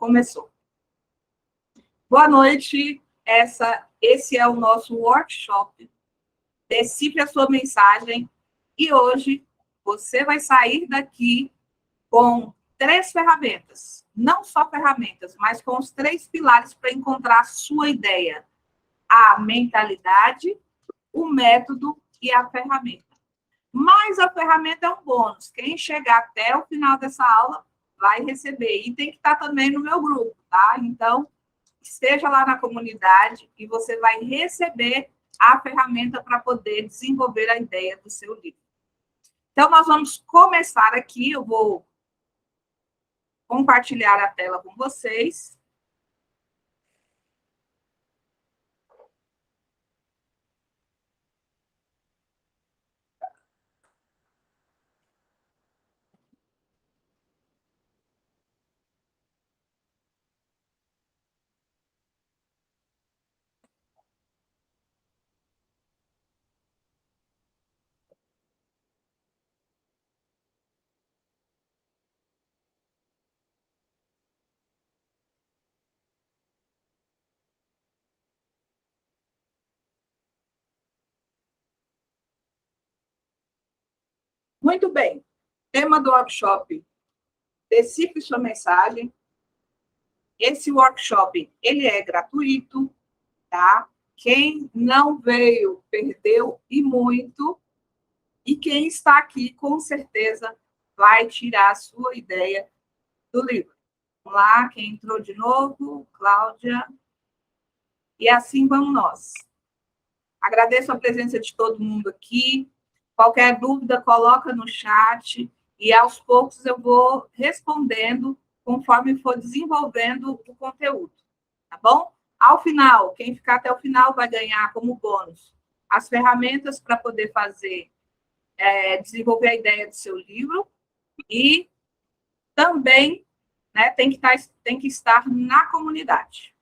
Começou. Boa noite. Esse é o nosso workshop. Decifre a sua mensagem. E hoje você vai sair daqui com 3 ferramentas. Não só ferramentas, mas com os 3 pilares para encontrar a sua ideia. A mentalidade, o método e a ferramenta. Mas a ferramenta é um bônus. Quem chegar até o final dessa aula vai receber. E tem que estar também no meu grupo, tá? Então, esteja lá na comunidade e você vai receber a ferramenta para poder desenvolver a ideia do seu livro. Então, nós vamos começar aqui. Eu vou compartilhar a tela com vocês. Muito bem. Tema do workshop: decifre sua mensagem. Esse workshop, ele é gratuito, tá? Quem não veio, perdeu e muito. E quem está aqui, com certeza, vai tirar a sua ideia do livro. Vamos lá, quem entrou de novo? Cláudia. E assim vamos nós. Agradeço a presença de todo mundo aqui. Qualquer dúvida, coloca no chat. E, aos poucos, eu vou respondendo conforme for desenvolvendo o conteúdo. Tá bom? Ao final, quem ficar até o final vai ganhar como bônus as ferramentas para poder fazer, desenvolver a ideia do seu livro. E também, né, tem que estar na comunidade.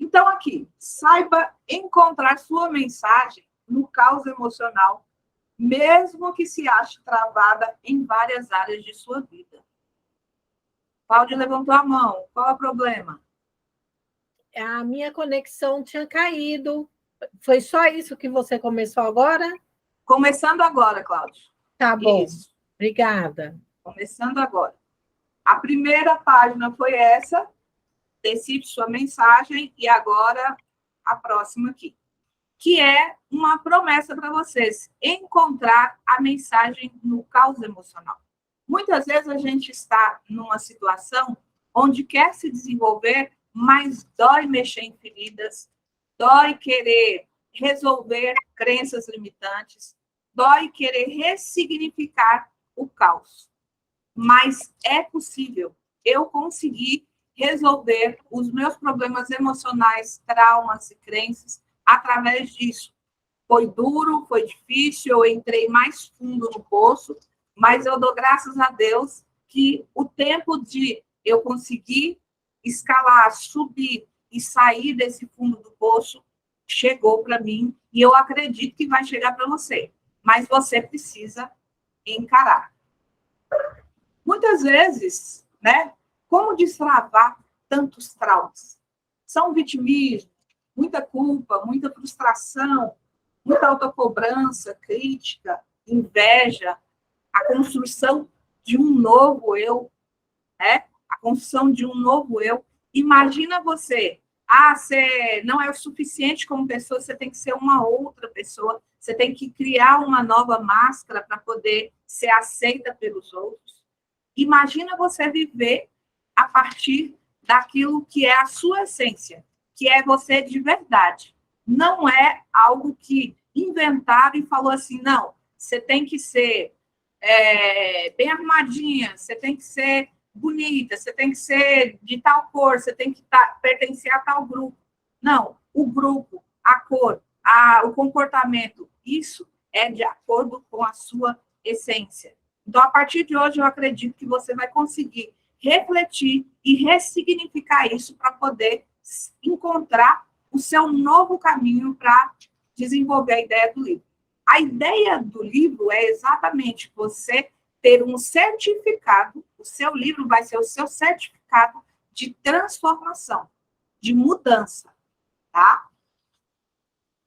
Então, aqui, saiba encontrar sua mensagem no caos emocional, mesmo que se ache travada em várias áreas de sua vida. Cláudia levantou a mão. Qual é o problema? A minha conexão tinha caído. Foi só isso que você começou agora? Começando agora, Cláudia. Tá bom. Isso. Obrigada. Começando agora. A primeira página foi essa. Decifre sua mensagem. E agora, a próxima aqui, que é uma promessa para vocês: encontrar a mensagem no caos emocional. Muitas vezes a gente está numa situação onde quer se desenvolver, mas dói mexer em feridas, dói querer resolver crenças limitantes, dói querer ressignificar o caos. Mas é possível. Eu consegui resolver os meus problemas emocionais, traumas e crenças através disso. Foi duro, foi difícil, eu entrei mais fundo no poço, mas eu dou graças a Deus que o tempo de eu conseguir escalar, subir e sair desse fundo do poço chegou para mim, e eu acredito que vai chegar para você. Mas você precisa encarar. Muitas vezes, né, como destravar tantos traumas? São vitimismo, muita culpa, muita frustração, muita autocobrança, crítica, inveja, a construção de um novo eu, né? A construção de um novo eu. Imagina você, você não é o suficiente como pessoa, você tem que ser uma outra pessoa, você tem que criar uma nova máscara para poder ser aceita pelos outros. Imagina você viver a partir daquilo que é a sua essência, que é você de verdade. Não é algo que inventaram e falou assim, não, você tem que ser bem arrumadinha, você tem que ser bonita, você tem que ser de tal cor, você tem que pertencer a tal grupo. Não, o grupo, a cor, o comportamento, isso é de acordo com a sua essência. Então, a partir de hoje, eu acredito que você vai conseguir refletir e ressignificar isso para poder encontrar o seu novo caminho para desenvolver a ideia do livro. A ideia do livro é exatamente você ter um certificado, o seu livro vai ser o seu certificado de transformação, de mudança, tá?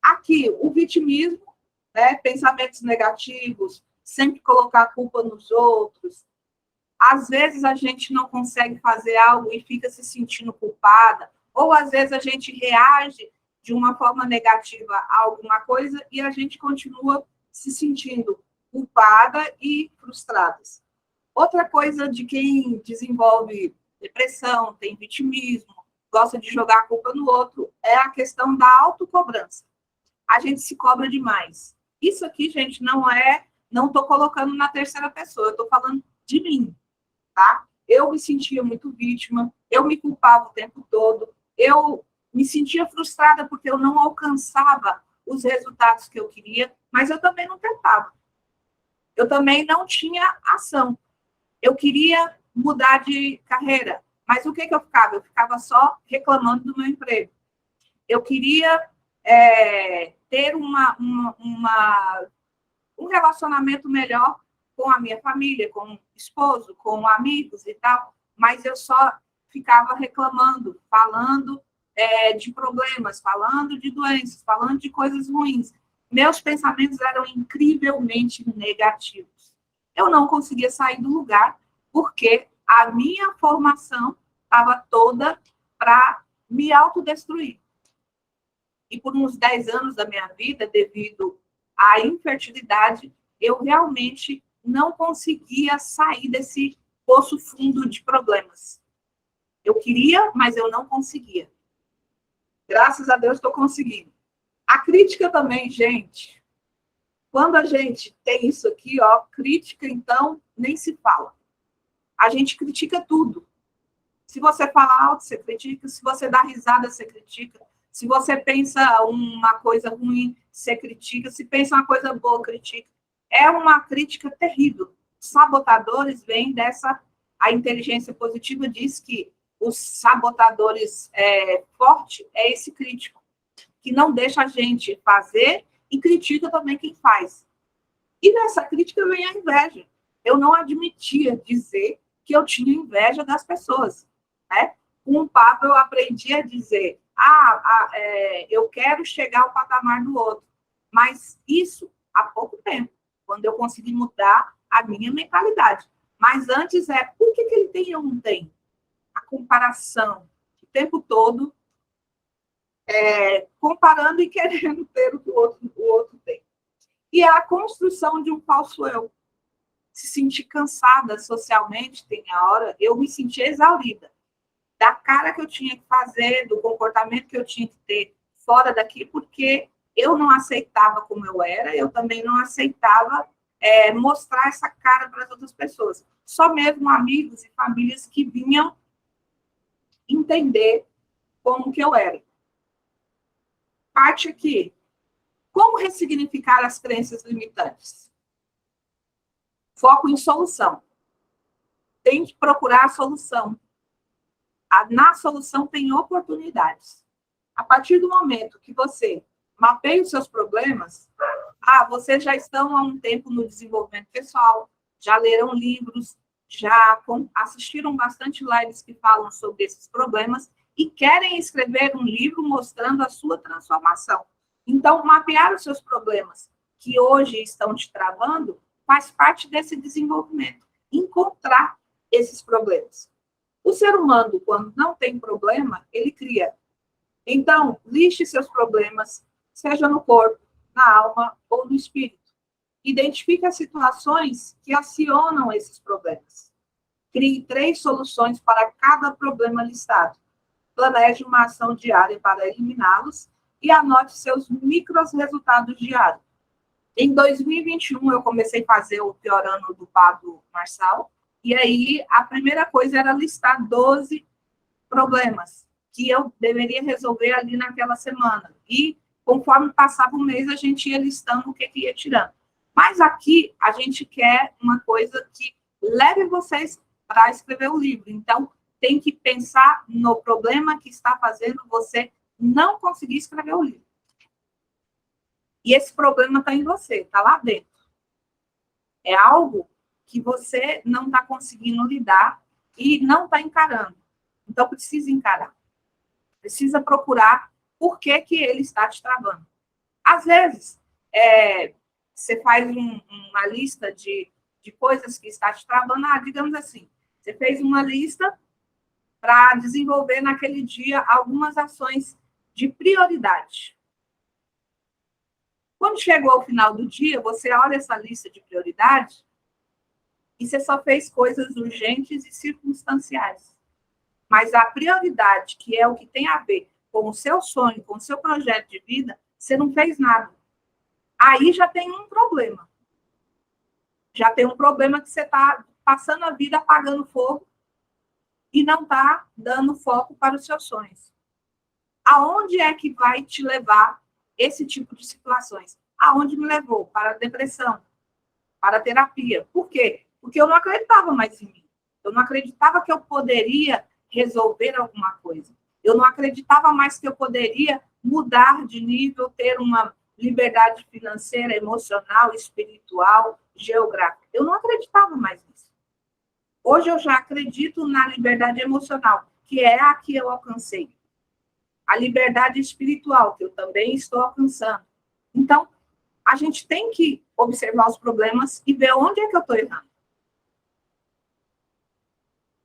Aqui, o vitimismo, né, pensamentos negativos, sempre colocar a culpa nos outros. Às vezes a gente não consegue fazer algo e fica se sentindo culpada, ou às vezes a gente reage de uma forma negativa a alguma coisa e a gente continua se sentindo culpada e frustrada. Outra coisa de quem desenvolve depressão, tem vitimismo, gosta de jogar a culpa no outro, é a questão da autocobrança. A gente se cobra demais. Isso aqui, gente, não estou colocando na terceira pessoa, eu estou falando de mim, tá? Eu me sentia muito vítima, eu me culpava o tempo todo, eu me sentia frustrada porque eu não alcançava os resultados que eu queria, mas eu também não tentava. Eu também não tinha ação. Eu queria mudar de carreira, mas o que eu ficava? Eu ficava só reclamando do meu emprego. Eu queria ter um relacionamento melhor com a minha família, com o esposo, com amigos e tal, mas eu só ficava reclamando, falando de problemas, falando de doenças, falando de coisas ruins. Meus pensamentos eram incrivelmente negativos. Eu não conseguia sair do lugar, porque a minha formação estava toda para me autodestruir. E por uns 10 anos da minha vida, devido à infertilidade, eu realmente não conseguia sair desse poço fundo de problemas. Eu queria, mas eu não conseguia. Graças a Deus estou conseguindo. A crítica também, gente. Quando a gente tem isso aqui, ó, crítica, então, nem se fala. A gente critica tudo. Se você fala alto, você critica. Se você dá risada, você critica. Se você pensa uma coisa ruim, você critica. Se pensa uma coisa boa, critica. É uma crítica terrível. Sabotadores vêm dessa... A inteligência positiva diz que os sabotadores fortes é esse crítico, que não deixa a gente fazer e critica também quem faz. E nessa crítica vem a inveja. Eu não admitia dizer que eu tinha inveja das pessoas, né? Com o papo eu aprendi a dizer, eu quero chegar ao patamar do outro. Mas isso há pouco tempo, quando eu consegui mudar a minha mentalidade. Mas antes por que ele tem e eu não tenho? A comparação, o tempo todo, comparando e querendo ter o que o outro tem. E é a construção de um falso eu. Se sentir cansada socialmente, tem a hora, eu me senti exaurida. Da cara que eu tinha que fazer, do comportamento que eu tinha que ter fora daqui, porque eu não aceitava como eu era, eu também não aceitava mostrar essa cara para as outras pessoas. Só mesmo amigos e famílias que vinham entender como que eu era. Parte aqui. Como ressignificar as crenças limitantes? Foco em solução. Tem que procurar a solução. Na solução tem oportunidades. A partir do momento que você mapeia os seus problemas, vocês já estão há um tempo no desenvolvimento pessoal, já leram livros, já assistiram bastante lives que falam sobre esses problemas e querem escrever um livro mostrando a sua transformação. Então, mapear os seus problemas que hoje estão te travando faz parte desse desenvolvimento. Encontrar esses problemas. O ser humano, quando não tem problema, ele cria. Então, liste seus problemas, seja no corpo, na alma ou no espírito. Identifique as situações que acionam esses problemas. Crie 3 soluções para cada problema listado. Planeje uma ação diária para eliminá-los e anote seus micros resultados diários. Em 2021, eu comecei a fazer o Piorando do Pablo Marçal, e aí a primeira coisa era listar 12 problemas que eu deveria resolver ali naquela semana. E conforme passava o mês, a gente ia listando o que ia tirando. Mas aqui a gente quer uma coisa que leve vocês para escrever o livro. Então, tem que pensar no problema que está fazendo você não conseguir escrever o livro. E esse problema está em você, está lá dentro. É algo que você não está conseguindo lidar e não está encarando. Então, precisa encarar. Precisa procurar por que ele está te travando. Às vezes, você faz uma lista de coisas que está te travando. Digamos assim, você fez uma lista para desenvolver naquele dia algumas ações de prioridade. Quando chegou ao final do dia, você olha essa lista de prioridade e você só fez coisas urgentes e circunstanciais. Mas a prioridade, que é o que tem a ver com o seu sonho, com o seu projeto de vida, você não fez nada. Aí já tem um problema. Já tem um problema que você está passando a vida apagando fogo e não está dando foco para os seus sonhos. Aonde é que vai te levar esse tipo de situações? Aonde me levou? Para a depressão, para a terapia. Por quê? Porque eu não acreditava mais em mim. Eu não acreditava que eu poderia resolver alguma coisa. Eu não acreditava mais que eu poderia mudar de nível, ter uma liberdade financeira, emocional, espiritual, geográfica. Eu não acreditava mais nisso. Hoje eu já acredito na liberdade emocional, que é a que eu alcancei. A liberdade espiritual, que eu também estou alcançando. Então, a gente tem que observar os problemas e ver onde é que eu estou errando.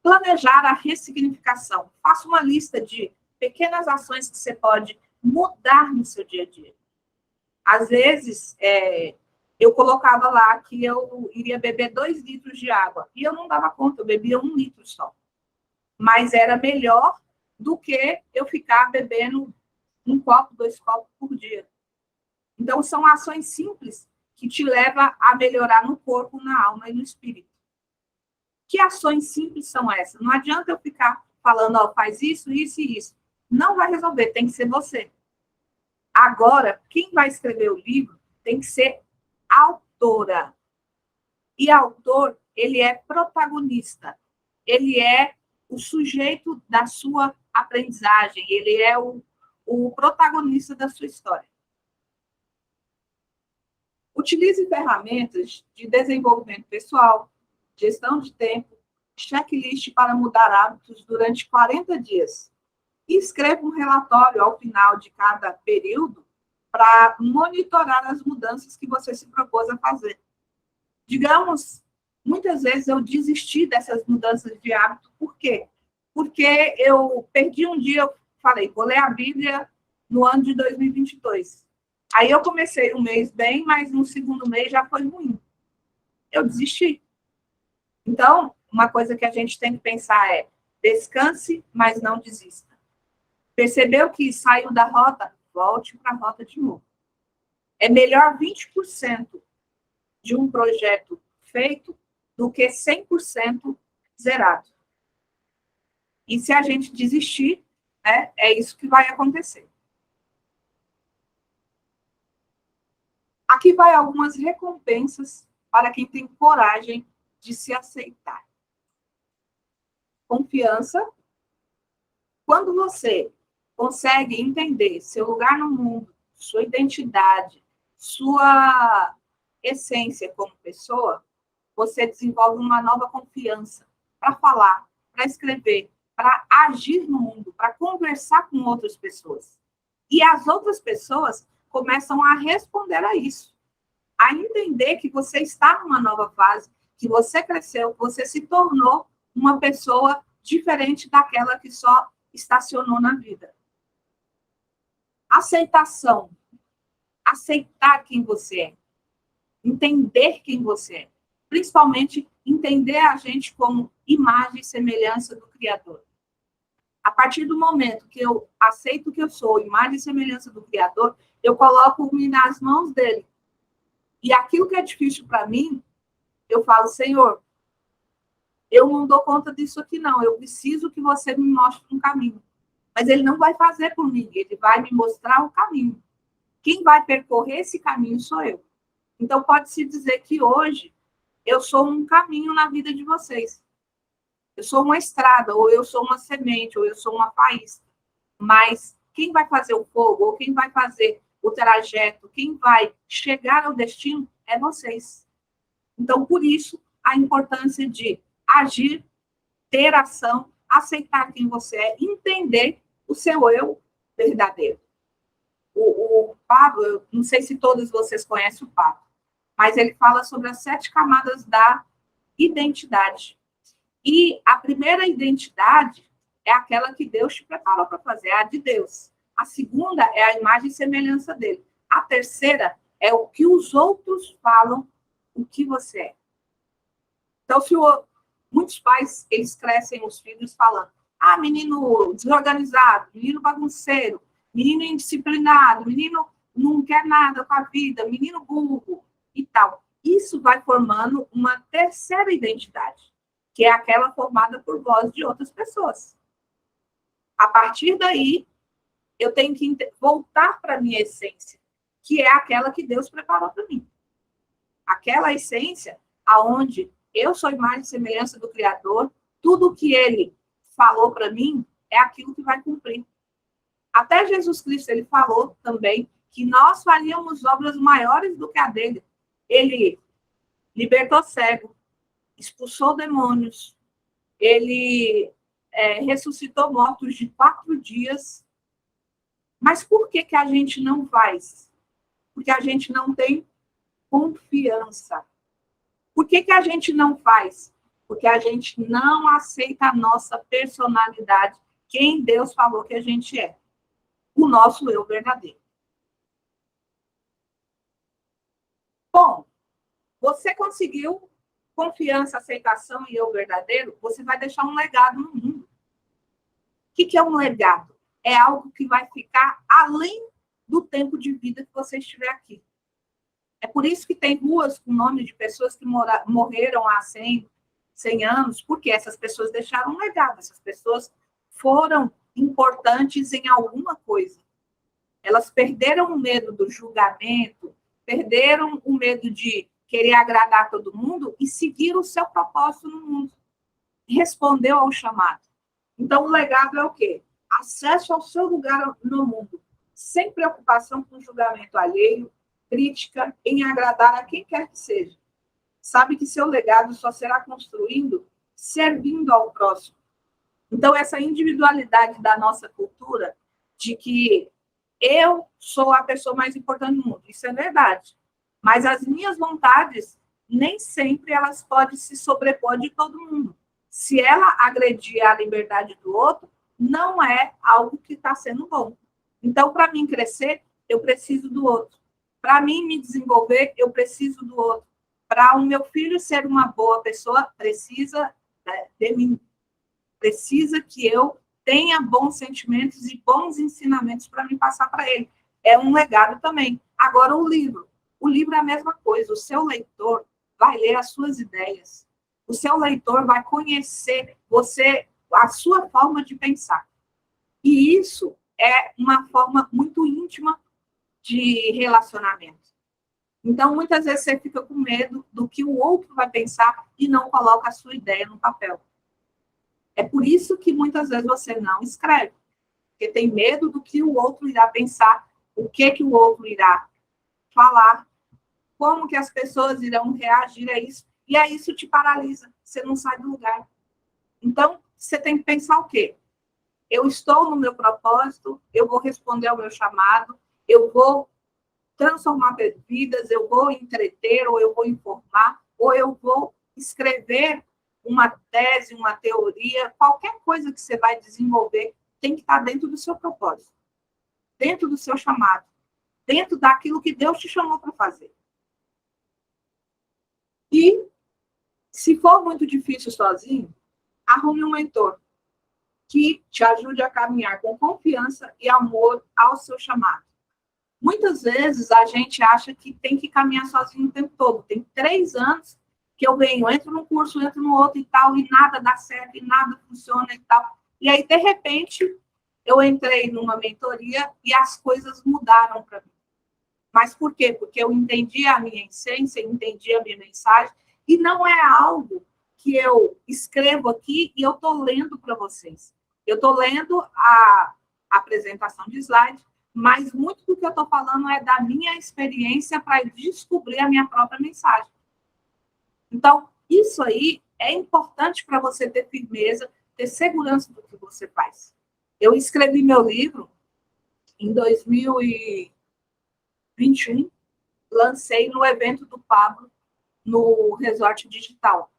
Planejar a ressignificação. Faça uma lista de pequenas ações que você pode mudar no seu dia a dia. Às vezes, eu colocava lá que eu iria beber 2 litros de água. E eu não dava conta, eu bebia 1 litro só. Mas era melhor do que eu ficar bebendo 1 copo, 2 copos por dia. Então, são ações simples que te levam a melhorar no corpo, na alma e no espírito. Que ações simples são essas? Não adianta eu ficar falando, faz isso, isso e isso. Não vai resolver, tem que ser você. Agora, quem vai escrever o livro tem que ser autora. E autor, ele é protagonista. Ele é o sujeito da sua aprendizagem. Ele é o protagonista da sua história. Utilize ferramentas de desenvolvimento pessoal, gestão de tempo, checklist para mudar hábitos durante 40 dias. E escreva um relatório ao final de cada período para monitorar as mudanças que você se propôs a fazer. Digamos, muitas vezes eu desisti dessas mudanças de hábito. Por quê? Porque eu perdi um dia, eu falei, vou ler a Bíblia no ano de 2022. Aí eu comecei um mês bem, mas no segundo mês já foi ruim. Eu desisti. Então, uma coisa que a gente tem que pensar é, descanse, mas não desista. Percebeu que saiu da rota? Volte para a rota de novo. É melhor 20% de um projeto feito do que 100% zerado. E se a gente desistir, é isso que vai acontecer. Aqui vai algumas recompensas para quem tem coragem de se aceitar. Confiança. Quando você consegue entender seu lugar no mundo, sua identidade, sua essência como pessoa, você desenvolve uma nova confiança para falar, para escrever, para agir no mundo, para conversar com outras pessoas. E as outras pessoas começam a responder a isso, a entender que você está numa nova fase, que você cresceu, que você se tornou uma pessoa diferente daquela que só estacionou na vida. Aceitação. Aceitar quem você é. Entender quem você é. Principalmente, entender a gente como imagem e semelhança do Criador. A partir do momento que eu aceito que eu sou imagem e semelhança do Criador, eu coloco-me nas mãos dele. E aquilo que é difícil para mim, eu falo, Senhor, eu não dou conta disso aqui não, eu preciso que você me mostre um caminho. Mas ele não vai fazer por mim, ele vai me mostrar o caminho. Quem vai percorrer esse caminho sou eu. Então, pode-se dizer que hoje eu sou um caminho na vida de vocês. Eu sou uma estrada, ou eu sou uma semente, ou eu sou uma faísca. Mas quem vai fazer o fogo, ou quem vai fazer o trajeto, quem vai chegar ao destino, é vocês. Então, por isso, a importância de agir, ter ação, aceitar quem você é, entender o seu eu verdadeiro. O Pablo, eu não sei se todos vocês conhecem o Pablo, mas ele fala sobre as 7 camadas da identidade. E a primeira identidade é aquela que Deus te preparou para fazer, é a de Deus. A segunda é a imagem e semelhança dele. A terceira é o que os outros falam, o que você é. Então, muitos pais, eles crescem os filhos falando, menino desorganizado, menino bagunceiro, menino indisciplinado, menino não quer nada com a vida, menino burro e tal. Isso vai formando uma terceira identidade, que é aquela formada por voz de outras pessoas. A partir daí, eu tenho que voltar para a minha essência, que é aquela que Deus preparou para mim. Aquela essência aonde eu sou imagem e semelhança do Criador, tudo que ele falou para mim é aquilo que vai cumprir. Até Jesus Cristo, ele falou também que nós faríamos obras maiores do que a dele. Ele libertou cego, expulsou demônios, ele ressuscitou mortos de 4 dias. Mas por que a gente não faz? Porque a gente não tem confiança. Por que a gente não faz? Porque a gente não aceita a nossa personalidade, quem Deus falou que a gente é. O nosso eu verdadeiro. Bom, você conseguiu confiança, aceitação e eu verdadeiro, você vai deixar um legado no mundo. O que é um legado? É algo que vai ficar além do tempo de vida que você estiver aqui. É por isso que tem ruas com nome de pessoas que morreram há 100 anos, porque essas pessoas deixaram um legado, essas pessoas foram importantes em alguma coisa. Elas perderam o medo do julgamento, perderam o medo de querer agradar todo mundo e seguir o seu propósito no mundo. Respondeu ao chamado. Então, o legado é o quê? Acesso ao seu lugar no mundo, sem preocupação com julgamento alheio, crítica, em agradar a quem quer que seja. Sabe que seu legado só será construindo servindo ao próximo. Então, essa individualidade da nossa cultura, de que eu sou a pessoa mais importante do mundo, isso é verdade. Mas as minhas vontades, nem sempre elas podem se sobrepor de todo mundo. Se ela agredir a liberdade do outro, não é algo que está sendo bom. Então, para mim crescer, eu preciso do outro. Para mim me desenvolver, eu preciso do outro. Para o meu filho ser uma boa pessoa, precisa de mim. Precisa que eu tenha bons sentimentos e bons ensinamentos para me passar para ele. É um legado também. Agora, o livro. O livro é a mesma coisa. O seu leitor vai ler as suas ideias. O seu leitor vai conhecer você, a sua forma de pensar. E isso é uma forma muito íntima de relacionamento. Então, muitas vezes você fica com medo do que o outro vai pensar e não coloca a sua ideia no papel. É por isso que muitas vezes você não escreve, porque tem medo do que o outro irá pensar, o que o outro irá falar, como que as pessoas irão reagir a isso, e aí isso te paralisa, você não sai do lugar. Então, você tem que pensar o quê? Eu estou no meu propósito, eu vou responder ao meu chamado, eu vou transformar vidas, eu vou entreter, ou eu vou informar, ou eu vou escrever uma tese, uma teoria, qualquer coisa que você vai desenvolver tem que estar dentro do seu propósito, dentro do seu chamado, dentro daquilo que Deus te chamou para fazer. E, se for muito difícil sozinho, arrume um mentor que te ajude a caminhar com confiança e amor ao seu chamado. Muitas vezes a gente acha que tem que caminhar sozinho o tempo todo. Tem 3 anos que eu entro num curso, entro no outro e tal, e nada dá certo, e nada funciona e tal. E aí, de repente, eu entrei numa mentoria e as coisas mudaram para mim. Mas por quê? Porque eu entendi a minha essência, entendi a minha mensagem, e não é algo que eu escrevo aqui e eu estou lendo para vocês. Eu estou lendo a apresentação de slide, mas muito do que eu estou falando é da minha experiência para descobrir a minha própria mensagem. Então, isso aí é importante para você ter firmeza, ter segurança do que você faz. Eu escrevi meu livro em 2021, lancei no evento do Pablo, no Resort Digital.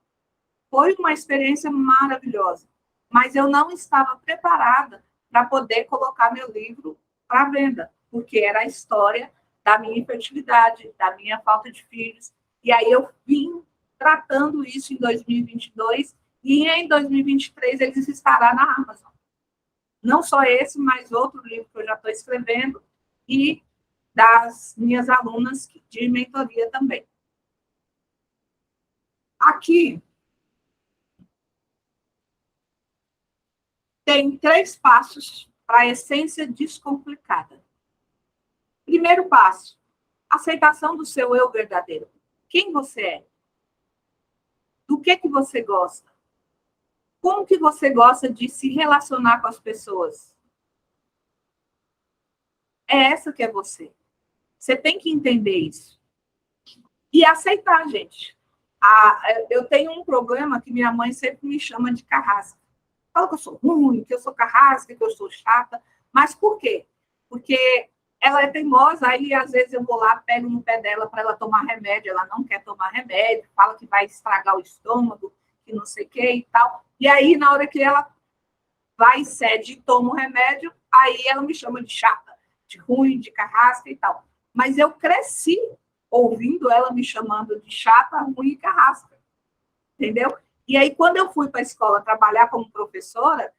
Foi uma experiência maravilhosa, mas eu não estava preparada para poder colocar meu livro para venda, porque era a história da minha infertilidade, da minha falta de filhos. E aí eu vim tratando isso em 2022 e em 2023 ele estará na Amazon. Não só esse, mas outro livro que eu já estou escrevendo e das minhas alunas de mentoria também. Aqui tem 3 passos para a essência descomplicada. Primeiro passo, aceitação do seu eu verdadeiro. Quem você é? Do que você gosta? Como que você gosta de se relacionar com as pessoas? É essa que é você. Você tem que entender isso. E aceitar, gente. Eu tenho um problema que minha mãe sempre me chama de carrasca. Fala que eu sou ruim, que eu sou carrasca, que eu sou chata. Mas por quê? Porque ela é teimosa, aí às vezes eu vou lá, pego no pé dela para ela tomar remédio, ela não quer tomar remédio, fala que vai estragar o estômago, que não sei o que e tal. E aí, na hora que ela vai, cede e toma o remédio, aí ela me chama de chata, de ruim, de carrasca e tal. Mas eu cresci ouvindo ela me chamando de chata, ruim e carrasca. Entendeu? E aí, quando eu fui para a escola trabalhar como professora,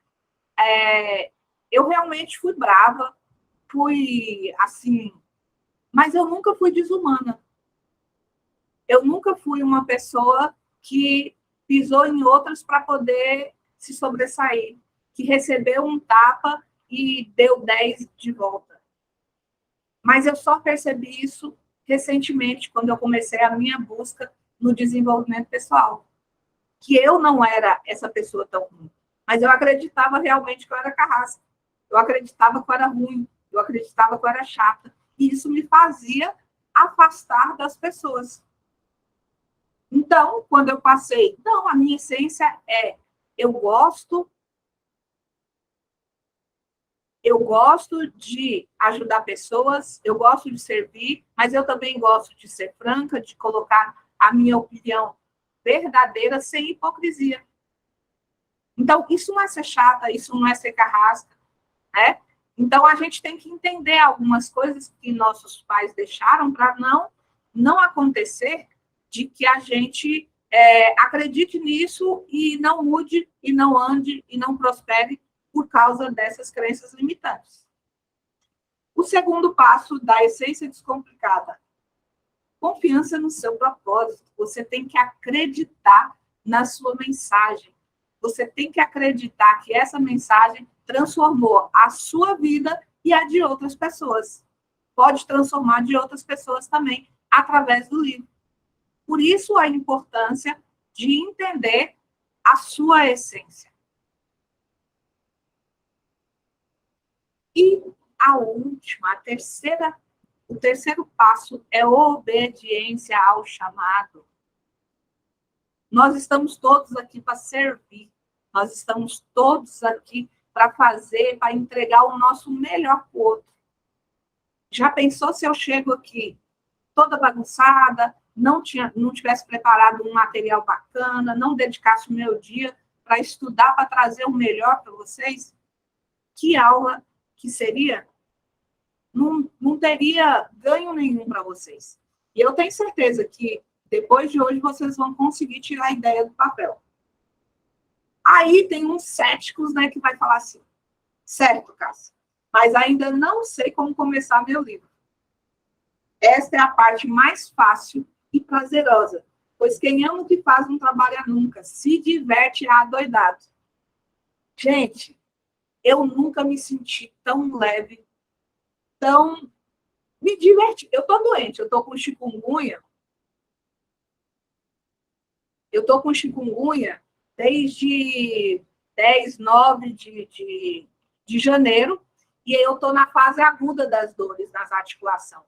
eu realmente fui brava, fui assim, mas eu nunca fui desumana. Eu nunca fui uma pessoa que pisou em outras para poder se sobressair, que recebeu um tapa e deu 10 de volta. Mas eu só percebi isso recentemente, quando eu comecei a minha busca no desenvolvimento pessoal. Que eu não era essa pessoa tão ruim, mas eu acreditava realmente que eu era carrasca. Eu acreditava que eu era ruim, eu acreditava que eu era chata. E isso me fazia afastar das pessoas. Então, quando eu passei, não, a minha essência é, eu gosto de ajudar pessoas, eu gosto de servir, mas eu também gosto de ser franca, de colocar a minha opinião verdadeira sem hipocrisia. Então, isso não é ser chata, isso não é ser carrasca, né? Então, a gente tem que entender algumas coisas que nossos pais deixaram para não acontecer de que a gente acredite nisso e não mude, e não ande, e não prospere por causa dessas crenças limitantes. O segundo passo da essência descomplicada. Confiança no seu propósito. Você tem que acreditar na sua mensagem. Você tem que acreditar que essa mensagem transformou a sua vida e a de outras pessoas. Pode transformar de outras pessoas também, através do livro. Por isso, a importância de entender a sua essência. E a última, o terceiro passo é obediência ao chamado. Nós estamos todos aqui para servir. Nós estamos todos aqui para fazer, para entregar o nosso melhor para o outro. Já pensou se eu chego aqui toda bagunçada, não tivesse preparado um material bacana, não dedicasse o meu dia para estudar, para trazer o melhor para vocês? Que aula que seria? Não teria ganho nenhum para vocês. E eu tenho certeza que depois de hoje vocês vão conseguir tirar a ideia do papel. Aí tem uns céticos, né, que vai falar assim, certo, Cássia, mas ainda não sei como começar meu livro. Esta é a parte mais fácil e prazerosa, pois quem ama o que faz não trabalha nunca, se diverte adoidado. Gente, eu nunca me senti tão leve, tão me diverti. Eu tô doente, eu tô com chikungunya. Eu tô com chikungunya desde 9 de janeiro, e eu estou na fase aguda das dores nas articulações.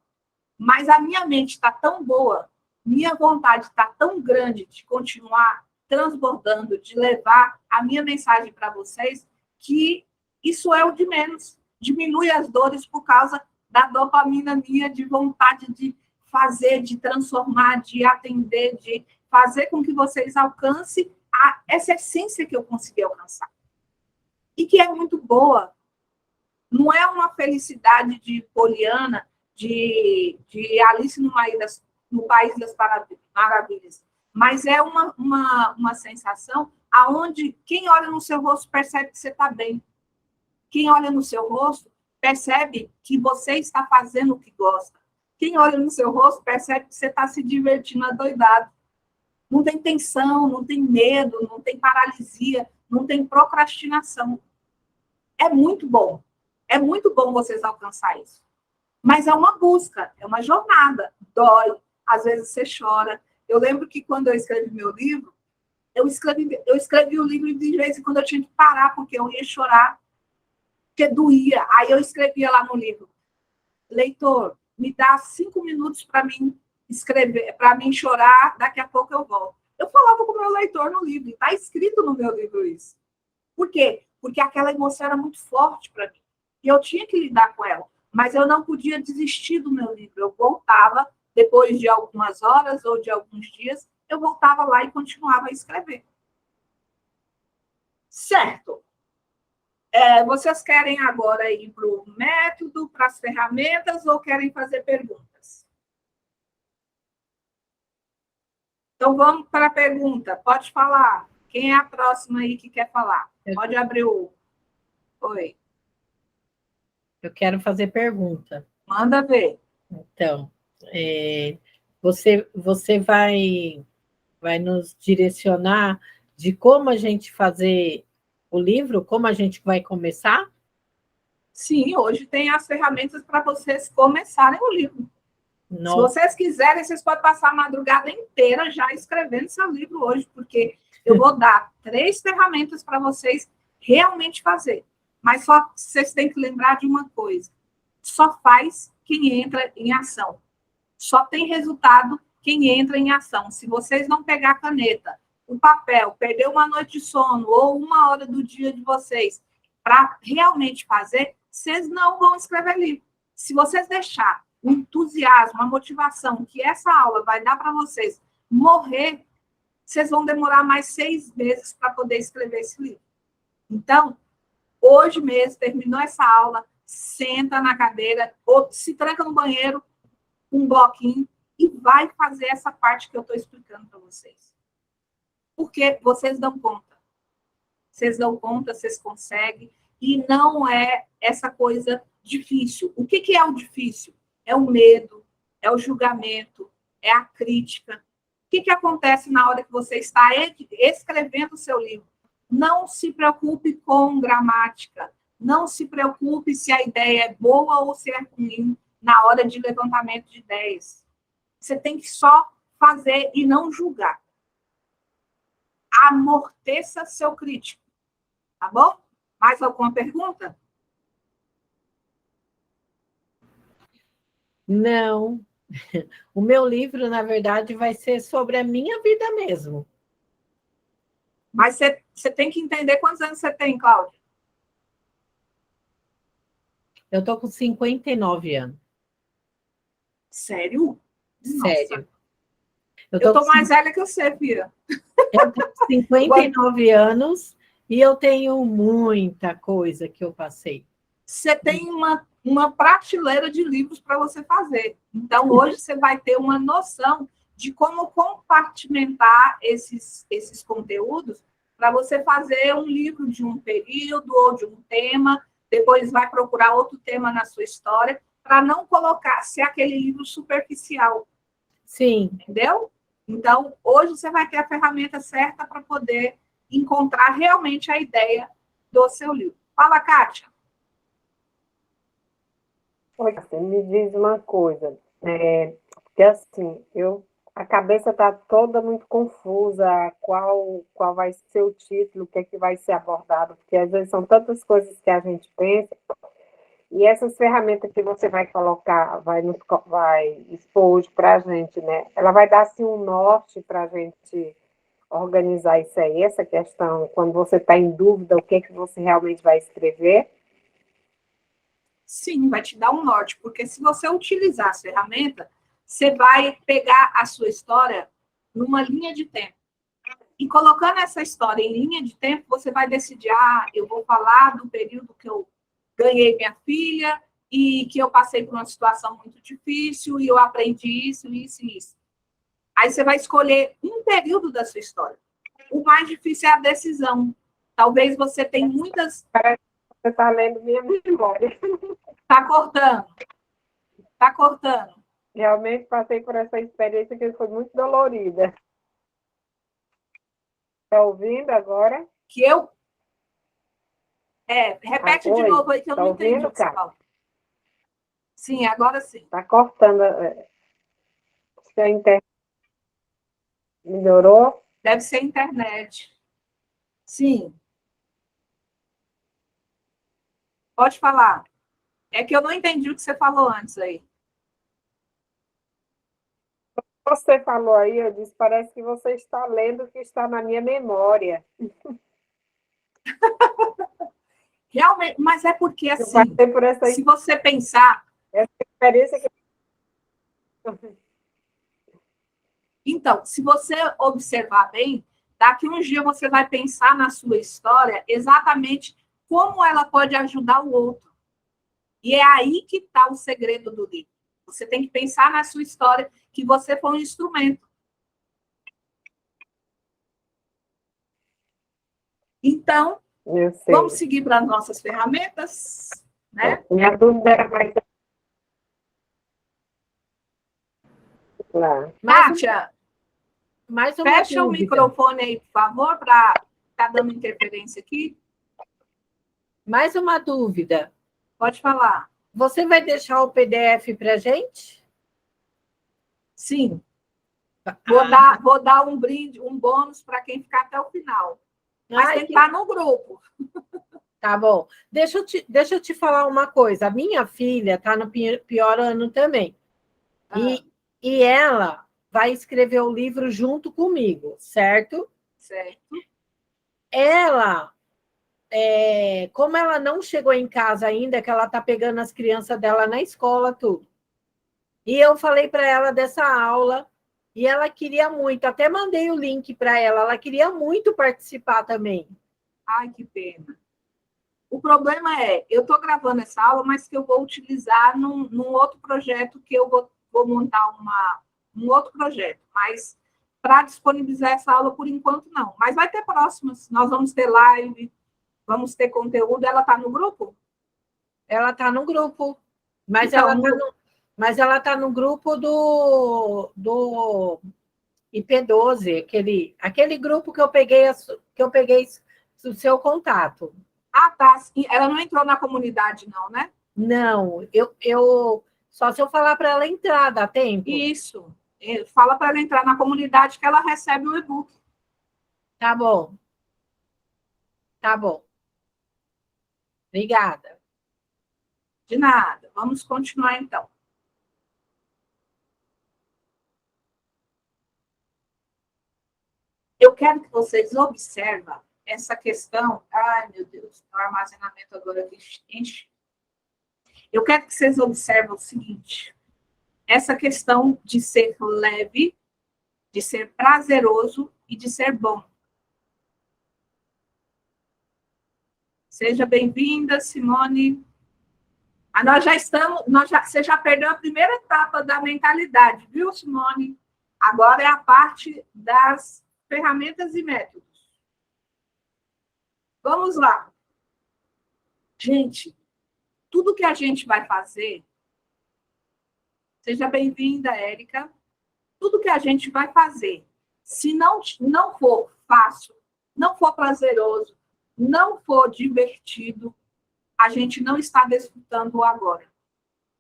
Mas a minha mente está tão boa, minha vontade está tão grande de continuar transbordando, de levar a minha mensagem para vocês, que isso é o de menos. Diminui as dores por causa da dopamina minha, de vontade de fazer, de transformar, de atender, de fazer com que vocês alcancem essa essência que eu consegui alcançar. E que é muito boa. Não é uma felicidade de Poliana, de Alice no País das Maravilhas, mas é uma sensação aonde quem olha no seu rosto percebe que você está bem. Quem olha no seu rosto percebe que você está fazendo o que gosta. Quem olha no seu rosto percebe que você está se divertindo adoidado. Não tem tensão, não tem medo, não tem paralisia, não tem procrastinação. É muito bom. É muito bom vocês alcançar isso. Mas é uma busca, é uma jornada. Dói, às vezes você chora. Eu lembro que quando eu escrevi meu livro, eu escrevi o livro e de vez em quando eu tinha que parar, porque eu ia chorar, porque doía. Aí eu escrevia lá no livro, leitor, me dá 5 minutos para mim escrever, para mim chorar, daqui a pouco eu volto. Eu falava com o meu leitor no livro, está escrito no meu livro isso. Por quê? Porque aquela emoção era muito forte para mim. E eu tinha que lidar com ela. Mas eu não podia desistir do meu livro. Eu voltava, depois de algumas horas ou de alguns dias, eu voltava lá e continuava a escrever. Certo. Vocês querem agora ir para o método, para as ferramentas, ou querem fazer perguntas? Então, vamos para a pergunta. Pode falar. Quem é a próxima aí que quer falar? Pode abrir o... Oi. Eu quero fazer pergunta. Manda ver. Então, você vai nos direcionar de como a gente fazer o livro, como a gente vai começar? Sim, hoje tem as ferramentas para vocês começarem o livro. Não. Se vocês quiserem, vocês podem passar a madrugada inteira já escrevendo seu livro hoje, porque eu vou dar 3 ferramentas para vocês realmente fazer. Mas só vocês têm que lembrar de uma coisa. Só faz quem entra em ação. Só tem resultado quem entra em ação. Se vocês não pegar a caneta, o papel, perder uma noite de sono ou 1 hora do dia de vocês para realmente fazer, vocês não vão escrever livro. Se vocês deixar o entusiasmo, a motivação que essa aula vai dar para vocês morrer, vocês vão demorar mais 6 meses para poder escrever esse livro. Então, hoje mesmo, terminou essa aula, senta na cadeira, ou se tranca no banheiro, um bloquinho, e vai fazer essa parte que eu estou explicando para vocês. Porque vocês dão conta. Vocês dão conta, vocês conseguem, e não é essa coisa difícil. O que é o difícil? É o medo, é o julgamento, é a crítica. O que acontece na hora que você está escrevendo o seu livro? Não se preocupe com gramática, não se preocupe se a ideia é boa ou se é ruim na hora de levantamento de ideias. Você tem que só fazer e não julgar. Amorteça seu crítico, tá bom? Mais alguma pergunta? Não. O meu livro, na verdade, vai ser sobre a minha vida mesmo. Mas você tem que entender quantos anos você tem, Cláudia. Eu estou com 59 anos. Sério? Sério. Nossa. Eu tô mais velha que você, filha. Eu tenho 59 anos e eu tenho muita coisa que eu passei. Você tem uma prateleira de livros para você fazer. Então, hoje você vai ter uma noção de como compartimentar esses conteúdos para você fazer um livro de um período ou de um tema, depois vai procurar outro tema na sua história, para não colocar, ser aquele livro superficial. Sim. Entendeu? Então, hoje você vai ter a ferramenta certa para poder encontrar realmente a ideia do seu livro. Fala, Kátia. Oi, você me diz uma coisa, porque assim, a cabeça está toda muito confusa, qual vai ser o título, o que é que vai ser abordado, porque às vezes são tantas coisas que a gente pensa, e essas ferramentas que você vai colocar, vai expor hoje para a gente, né? Ela vai dar assim um norte para a gente organizar isso aí, essa questão, quando você está em dúvida, o que você realmente vai escrever? Sim, vai te dar um norte, porque se você utilizar as ferramentas, você vai pegar a sua história numa linha de tempo. E colocando essa história em linha de tempo, você vai decidir, eu vou falar do período que eu ganhei minha filha e que eu passei por uma situação muito difícil e eu aprendi isso, isso e isso. Aí você vai escolher um período da sua história. O mais difícil é a decisão. Talvez você tenha muitas... Parece que você está lendo minha memória. Está cortando. Está cortando. Realmente passei por essa experiência que foi muito dolorida. Está ouvindo agora? Que eu... repete de novo aí que eu tá não entendi ouvindo, o que você cara? falou. Sim, agora sim. Está cortando. Se a internet melhorou? Deve ser internet. Sim. Pode falar. É que eu não entendi o que você falou antes aí. Você falou aí, eu disse, parece que você está lendo o que está na minha memória. Realmente, mas é porque, Eu assim, passei por se você pensar... essa experiência que... Então, se você observar bem, daqui uns dias você vai pensar na sua história exatamente como ela pode ajudar o outro. E é aí que está o segredo do livro. Você tem que pensar na sua história, que você foi um instrumento. Então, vamos seguir para as nossas ferramentas, né? Minha dúvida era mais... Claro. Kátia, fecha o dúvida. microfone aí, por favor, para estar dando interferência aqui. Mais uma dúvida. Pode falar. Você vai deixar o PDF para a gente? Sim. Vou dar um brinde, um bônus para quem ficar até o final. Mas tem que estar no grupo. Tá bom. Deixa eu te falar uma coisa. A minha filha está no pior ano também. E ela vai escrever o livro junto comigo, certo? Certo. Ela, como ela não chegou em casa ainda, que ela está pegando as crianças dela na escola, tudo. E eu falei para ela dessa aula, e ela queria muito, até mandei o link para ela queria muito participar também. Ai, que pena. O problema é, eu estou gravando essa aula, mas que eu vou utilizar num outro projeto, que eu vou montar um outro projeto. Mas para disponibilizar essa aula, por enquanto, não. Mas vai ter próximas. Nós vamos ter live, vamos ter conteúdo. Ela está no grupo? Ela está no grupo. Mas então, ela está no grupo do IP12, aquele grupo que eu peguei o seu contato. Ah, tá. Ela não entrou na comunidade, não, né? Não, só se eu falar para ela entrar, dá tempo? Isso. Fala para ela entrar na comunidade que ela recebe o e-book. Tá bom. Tá bom. Obrigada. De nada. Vamos continuar, então. Eu quero que vocês observem essa questão. Ai, meu Deus, o armazenamento agora enche. Eu quero que vocês observem o seguinte: essa questão de ser leve, de ser prazeroso e de ser bom. Seja bem-vinda, Simone. Você já perdeu a primeira etapa da mentalidade, viu, Simone? Agora é a parte das ferramentas e métodos. Vamos lá. Gente, tudo que a gente vai fazer, seja bem-vinda, Érica, tudo que a gente vai fazer, se não for fácil, não for prazeroso, não for divertido, a gente não está desfrutando o agora.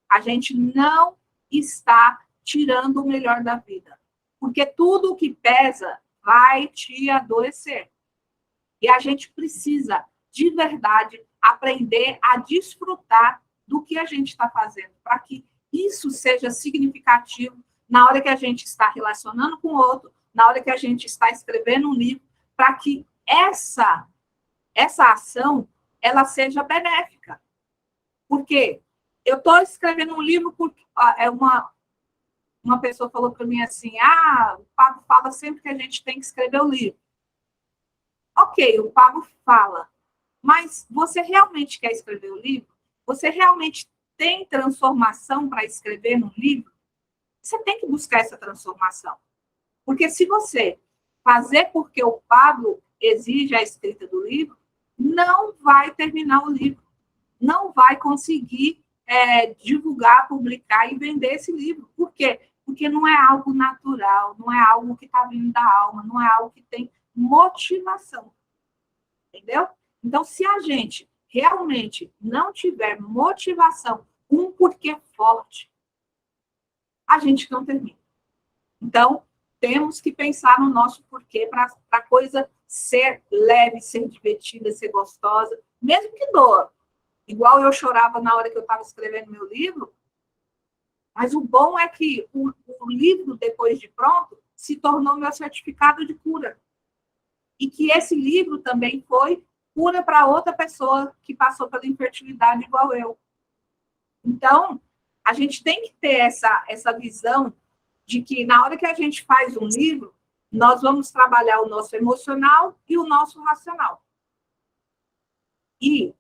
A gente não está tirando o melhor da vida. Porque tudo que pesa vai te adoecer. E a gente precisa, de verdade, aprender a desfrutar do que a gente está fazendo, para que isso seja significativo na hora que a gente está relacionando com o outro na hora que a gente está escrevendo um livro, para que essa ação ela seja benéfica. Por quê? Eu estou escrevendo um livro porque uma pessoa falou para mim assim, o Pablo fala sempre que a gente tem que escrever o livro. Ok, o Pablo fala, mas você realmente quer escrever o livro? Você realmente tem transformação para escrever no livro? Você tem que buscar essa transformação. Porque se você fazer porque o Pablo exige a escrita do livro, não vai terminar o livro. Não vai conseguir divulgar, publicar e vender esse livro. Por quê? Porque não é algo natural, não é algo que está vindo da alma, não é algo que tem motivação. Entendeu? Então, se a gente realmente não tiver motivação, um porquê forte, a gente não termina. Então, temos que pensar no nosso porquê para a coisa ser leve, ser divertida, ser gostosa, mesmo que doa. Igual eu chorava na hora que eu estava escrevendo meu livro, mas o bom é que o livro, depois de pronto, se tornou meu certificado de cura. E que esse livro também foi cura para outra pessoa que passou pela infertilidade igual eu. Então, a gente tem que ter essa visão de que na hora que a gente faz um livro, nós vamos trabalhar o nosso emocional e o nosso racional. E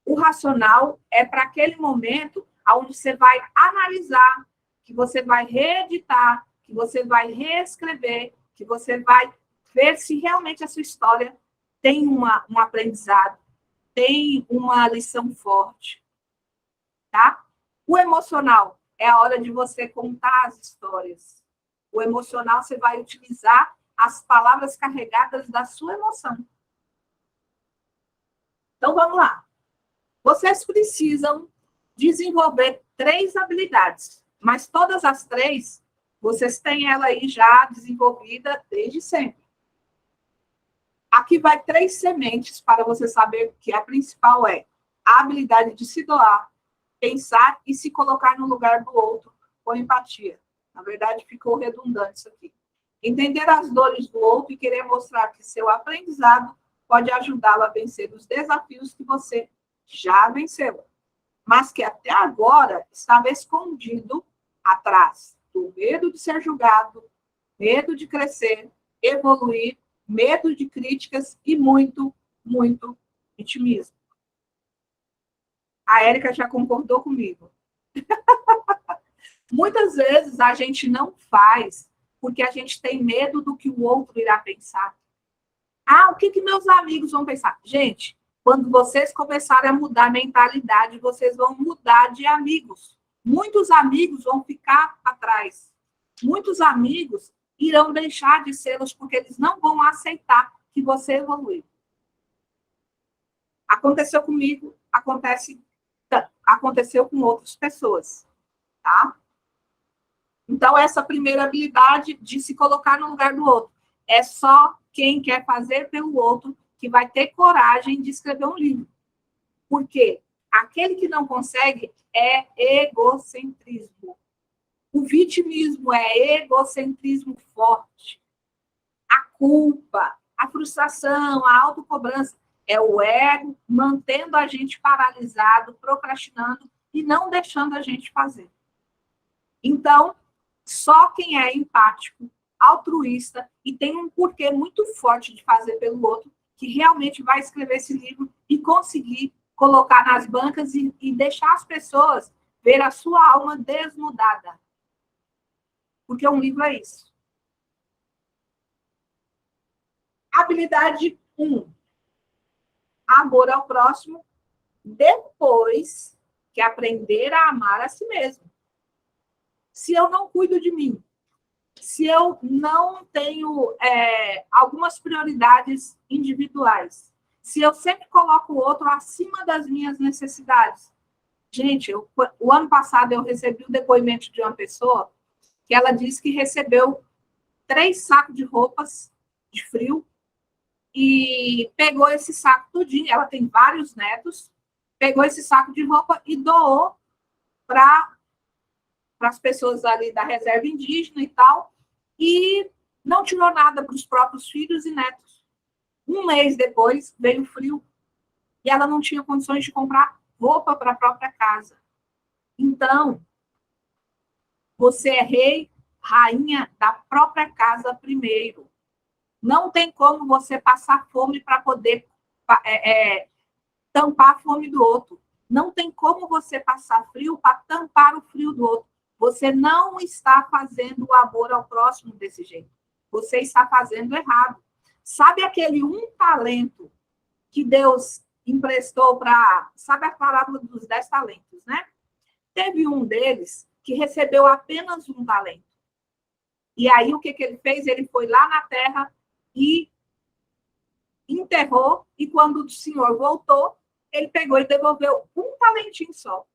o racional é para aquele momento onde você vai analisar, que você vai reeditar, que você vai reescrever, que você vai ver se realmente a sua história tem um aprendizado, tem uma lição forte. Tá? O emocional é a hora de você contar as histórias. O emocional, você vai utilizar as palavras carregadas da sua emoção. Então, vamos lá. Vocês precisam desenvolver 3 habilidades, mas todas as 3, vocês têm ela aí já desenvolvida desde sempre. Aqui vai 3 sementes para você saber que a principal é a habilidade de se doar, pensar e se colocar no lugar do outro com empatia. Na verdade, ficou redundante isso aqui. Entender as dores do outro e querer mostrar que seu aprendizado pode ajudá-lo a vencer os desafios que você já venceu, mas que até agora estava escondido atrás do medo de ser julgado, medo de crescer, evoluir, medo de críticas e muito, muito vitimismo. A Érica já concordou comigo. Muitas vezes a gente não faz porque a gente tem medo do que o outro irá pensar. O que meus amigos vão pensar? Gente, quando vocês começarem a mudar a mentalidade, vocês vão mudar de amigos. Muitos amigos vão ficar atrás. Muitos amigos irão deixar de sê-los porque eles não vão aceitar que você evoluiu. Aconteceu comigo, aconteceu com outras pessoas, tá? Então, essa primeira habilidade de se colocar no lugar do outro. É só quem quer fazer pelo outro que vai ter coragem de escrever um livro. Por quê? Aquele que não consegue é egocentrismo. O vitimismo é egocentrismo forte. A culpa, a frustração, a autocobrança é o ego mantendo a gente paralisado, procrastinando e não deixando a gente fazer. Então, só quem é empático, altruísta e tem um porquê muito forte de fazer pelo outro, que realmente vai escrever esse livro e conseguir colocar nas bancas e deixar as pessoas ver a sua alma desnudada. Porque um livro é isso. Habilidade 1. Amor ao próximo, depois que aprender a amar a si mesmo. Se eu não cuido de mim, se eu não tenho algumas prioridades individuais, se eu sempre coloco o outro acima das minhas necessidades. Gente, o ano passado eu recebi o depoimento de uma pessoa que ela disse que recebeu 3 sacos de roupas de frio e pegou esse saco todinho, ela tem vários netos, pegou esse saco de roupa e doou para as pessoas ali da reserva indígena e tal, e Não tirou nada para os próprios filhos e netos. Um mês depois, veio o frio. E ela não tinha condições de comprar roupa para a própria casa. Então, você é rei, rainha da própria casa primeiro. Não tem como você passar fome para poder tampar a fome do outro. Não tem como você passar frio para tampar o frio do outro. Você não está fazendo o amor ao próximo desse jeito. Você está fazendo errado. Sabe aquele um talento que Deus emprestou para... Sabe a parábola dos 10 talentos, né? Teve um deles que recebeu apenas um talento. E aí, o que ele fez? Ele foi lá na terra e enterrou, e quando o senhor voltou, ele pegou e devolveu um talentinho só. O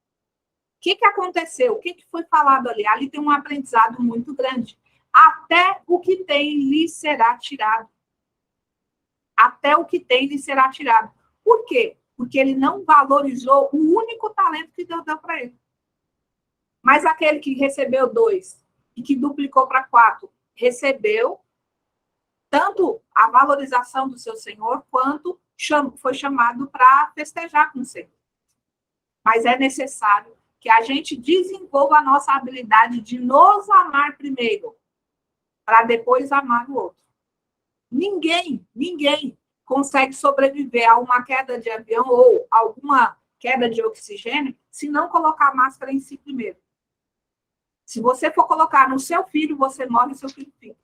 que aconteceu? O que foi falado ali? Ali tem um aprendizado muito grande. Até o que tem lhe será tirado. Até o que tem lhe será tirado. Por quê? Porque ele não valorizou o único talento que Deus deu para ele. Mas aquele que recebeu 2 e que duplicou para 4, recebeu tanto a valorização do seu Senhor, quanto foi chamado para festejar com o Senhor. Mas é necessário que a gente desenvolva a nossa habilidade de nos amar primeiro, para depois amar o outro. Ninguém consegue sobreviver a uma queda de avião ou alguma queda de oxigênio se não colocar a máscara em si primeiro. Se você for colocar no seu filho, você morre e seu filho fica.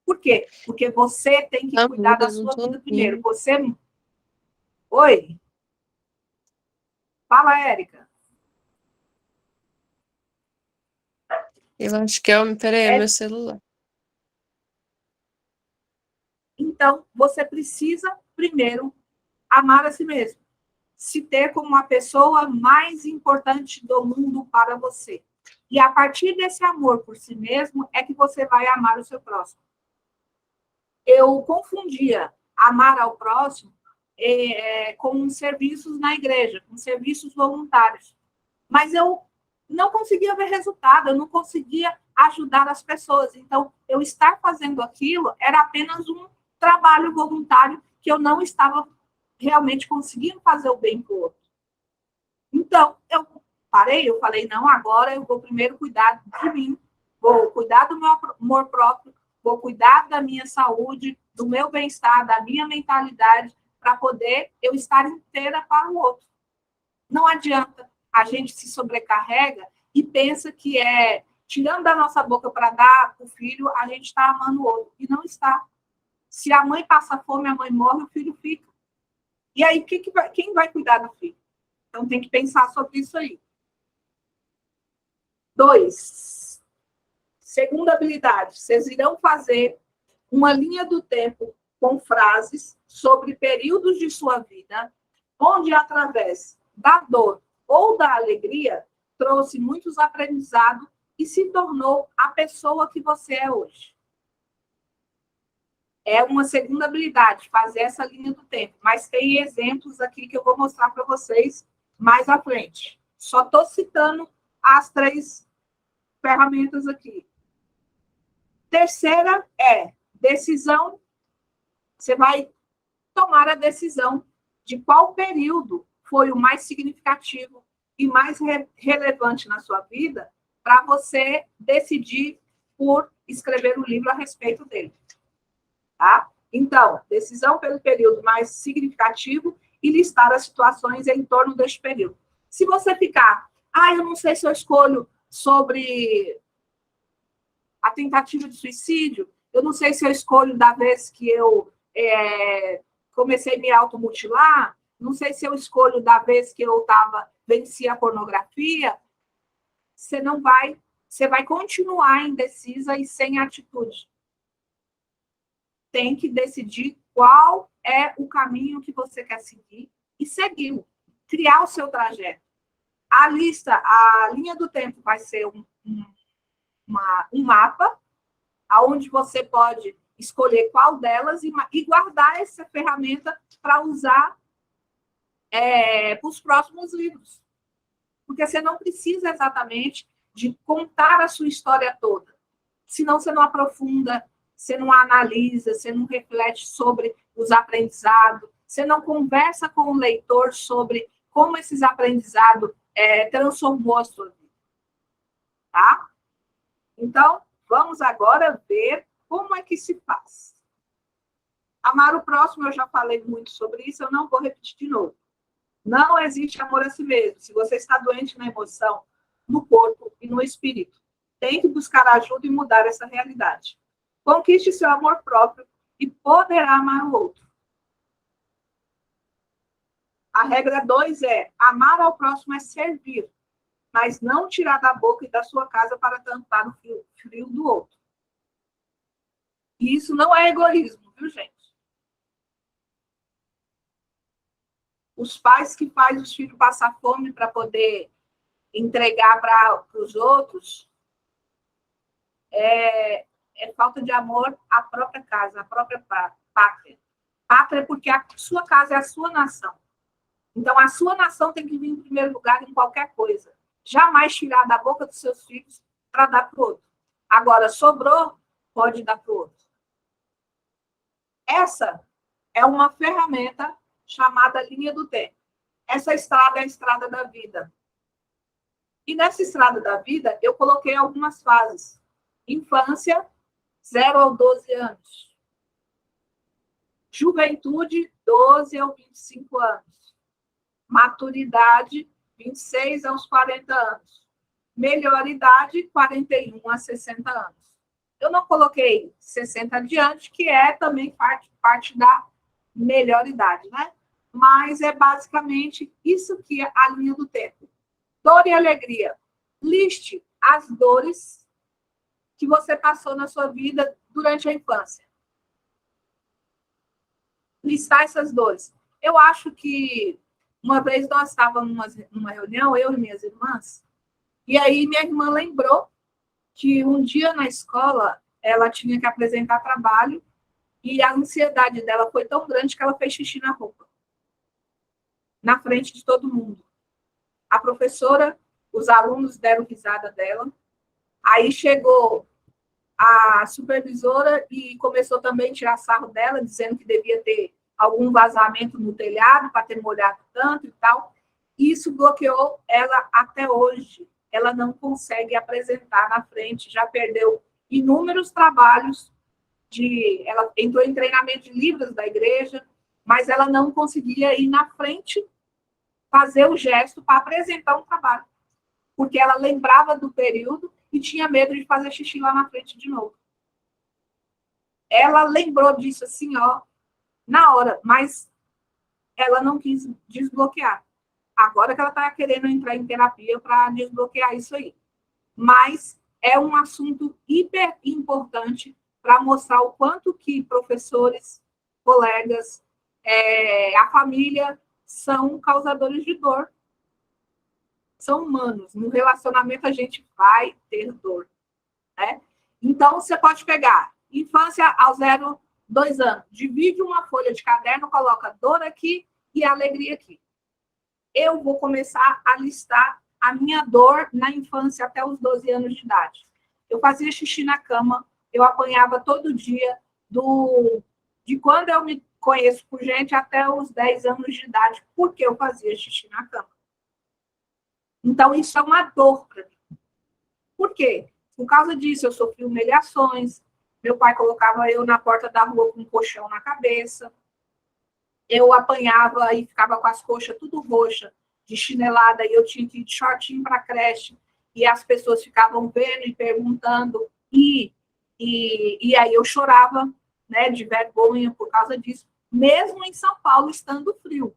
Por quê? Porque você tem que cuidar da sua vida primeiro. Você... Oi? Fala, Érica. Eu acho que peraí, meu celular. Então, você precisa, primeiro, amar a si mesmo. Se ter como a pessoa mais importante do mundo para você. E a partir desse amor por si mesmo, é que você vai amar o seu próximo. Eu confundia amar ao próximo com serviços na igreja, com serviços voluntários. Mas eu não conseguia ver resultado, eu não conseguia ajudar as pessoas. Então, eu estar fazendo aquilo era apenas um trabalho voluntário que eu não estava realmente conseguindo fazer o bem para o outro. Então, eu parei, eu falei, não, agora eu vou primeiro cuidar de mim, vou cuidar do meu amor próprio, vou cuidar da minha saúde, do meu bem-estar, da minha mentalidade, para poder eu estar inteira para o outro. Não adianta a gente se sobrecarrega e pensa que tirando da nossa boca para dar para o filho, a gente está amando o outro. E não está. Se a mãe passa fome, a mãe morre, o filho fica. E aí, quem vai cuidar do filho? Então, tem que pensar sobre isso aí. 2. Segunda habilidade. Vocês irão fazer uma linha do tempo com frases sobre períodos de sua vida, onde, através da dor ou da alegria, trouxe muitos aprendizados e se tornou a pessoa que você é hoje. É uma segunda habilidade, fazer essa linha do tempo. Mas tem exemplos aqui que eu vou mostrar para vocês mais à frente. Só estou citando as 3 ferramentas aqui. Terceira é decisão. Você vai tomar a decisão de qual período foi o mais significativo e mais relevante na sua vida para você decidir por escrever um livro a respeito dele. Tá? Então, decisão pelo período mais significativo e listar as situações em torno deste período. Se você ficar, eu não sei se eu escolho sobre a tentativa de suicídio, eu não sei se eu escolho da vez que eu comecei a me automutilar, não sei se eu escolho da vez que eu venci a pornografia, você vai continuar indecisa e sem atitude. Tem que decidir qual é o caminho que você quer seguir e segui-lo, criar o seu trajeto. A linha do tempo vai ser um mapa, onde você pode escolher qual delas e guardar essa ferramenta para usar para os próximos livros. Porque você não precisa exatamente de contar a sua história toda. Senão você não aprofunda, você não analisa, você não reflete sobre os aprendizados, você não conversa com o leitor sobre como esses aprendizados transformou a sua vida. Tá? Então, vamos agora ver como é que se faz. Amar o próximo, eu já falei muito sobre isso, eu não vou repetir de novo. Não existe amor a si mesmo. Se você está doente na emoção, no corpo e no espírito, tem que buscar ajuda e mudar essa realidade. Conquiste seu amor próprio e poderá amar o outro. A regra 2 é: amar ao próximo é servir, mas não tirar da boca e da sua casa para tampar o frio do outro. E isso não é egoísmo, viu, gente? Os pais que fazem os filhos passar fome para poder entregar para os outros é falta de amor à própria casa, à própria pátria. Pátria porque a sua casa é a sua nação. Então, a sua nação tem que vir em primeiro lugar em qualquer coisa. Jamais tirar da boca dos seus filhos para dar para o outro. Agora, sobrou, pode dar para o outro. Essa é uma ferramenta chamada linha do tempo. Essa estrada é a estrada da vida. E nessa estrada da vida, eu coloquei algumas fases. Infância, 0 aos 12 anos. Juventude, 12 aos 25 anos. Maturidade, 26 aos 40 anos. Melhor idade, 41 a 60 anos. Eu não coloquei 60 adiante, que é também parte da melhor idade, né? Mas é basicamente isso que é a linha do tempo. Dor e alegria. Liste as dores que você passou na sua vida durante a infância. Listar essas dores. Eu acho que uma vez nós estávamos numa reunião, eu e minhas irmãs, e aí minha irmã lembrou que um dia na escola ela tinha que apresentar trabalho e a ansiedade dela foi tão grande que ela fez xixi na roupa, na frente de todo mundo. A professora, os alunos deram risada dela, aí chegou a supervisora e começou também a tirar sarro dela, dizendo que devia ter algum vazamento no telhado para ter molhado tanto e tal. Isso bloqueou ela até hoje. Ela não consegue apresentar na frente, já perdeu inúmeros trabalhos ela entrou em treinamento de livros da igreja, mas ela não conseguia ir na frente fazer o gesto para apresentar um trabalho, porque ela lembrava do período e tinha medo de fazer xixi lá na frente de novo. Ela lembrou disso assim, ó, na hora, mas ela não quis desbloquear. Agora que ela está querendo entrar em terapia para desbloquear isso aí. Mas é um assunto hiper importante para mostrar o quanto que professores, colegas, a família são causadores de dor. São humanos. No relacionamento a gente vai ter dor, né? Então, você pode pegar infância aos 0, 2 anos. Divide uma folha de caderno, coloca dor aqui e alegria aqui. Eu vou começar a listar a minha dor na infância até os 12 anos de idade. Eu fazia xixi na cama, eu apanhava todo dia, de quando eu me conheço por gente até os 10 anos de idade, porque eu fazia xixi na cama. Então, isso é uma dor para mim. Por quê? Por causa disso, eu sofri humilhações, meu pai colocava eu na porta da rua com um colchão na cabeça, eu apanhava e ficava com as coxas tudo roxa, de chinelada, e eu tinha que ir de shortinho para a creche, e as pessoas ficavam vendo e perguntando, e aí eu chorava, né, de vergonha por causa disso, mesmo em São Paulo, estando frio.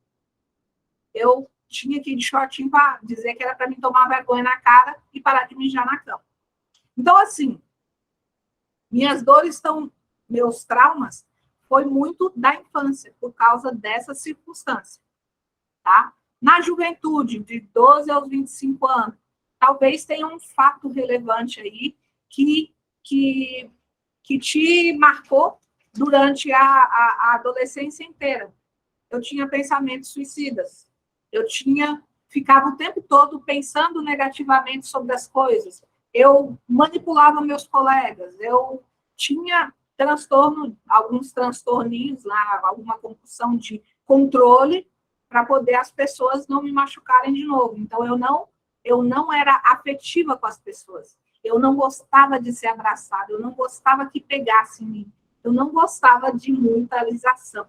Eu tinha que ir de shortinho para dizer que era para mim tomar vergonha na cara e parar de mijar na cama. Então, assim, minhas dores meus traumas, foi muito da infância, por causa dessa circunstância, tá? Na juventude, de 12 aos 25 anos, talvez tenha um fato relevante aí que te marcou durante a adolescência inteira. Eu tinha pensamentos suicidas. Eu ficava o tempo todo pensando negativamente sobre as coisas. Eu manipulava meus colegas. Eu tinha alguns transtorninhos lá, alguma compulsão de controle, para poder as pessoas não me machucarem de novo. Então, eu não era afetiva com as pessoas. Eu não gostava de ser abraçada, eu não gostava que pegasse em mim. Eu não gostava de muita alisação.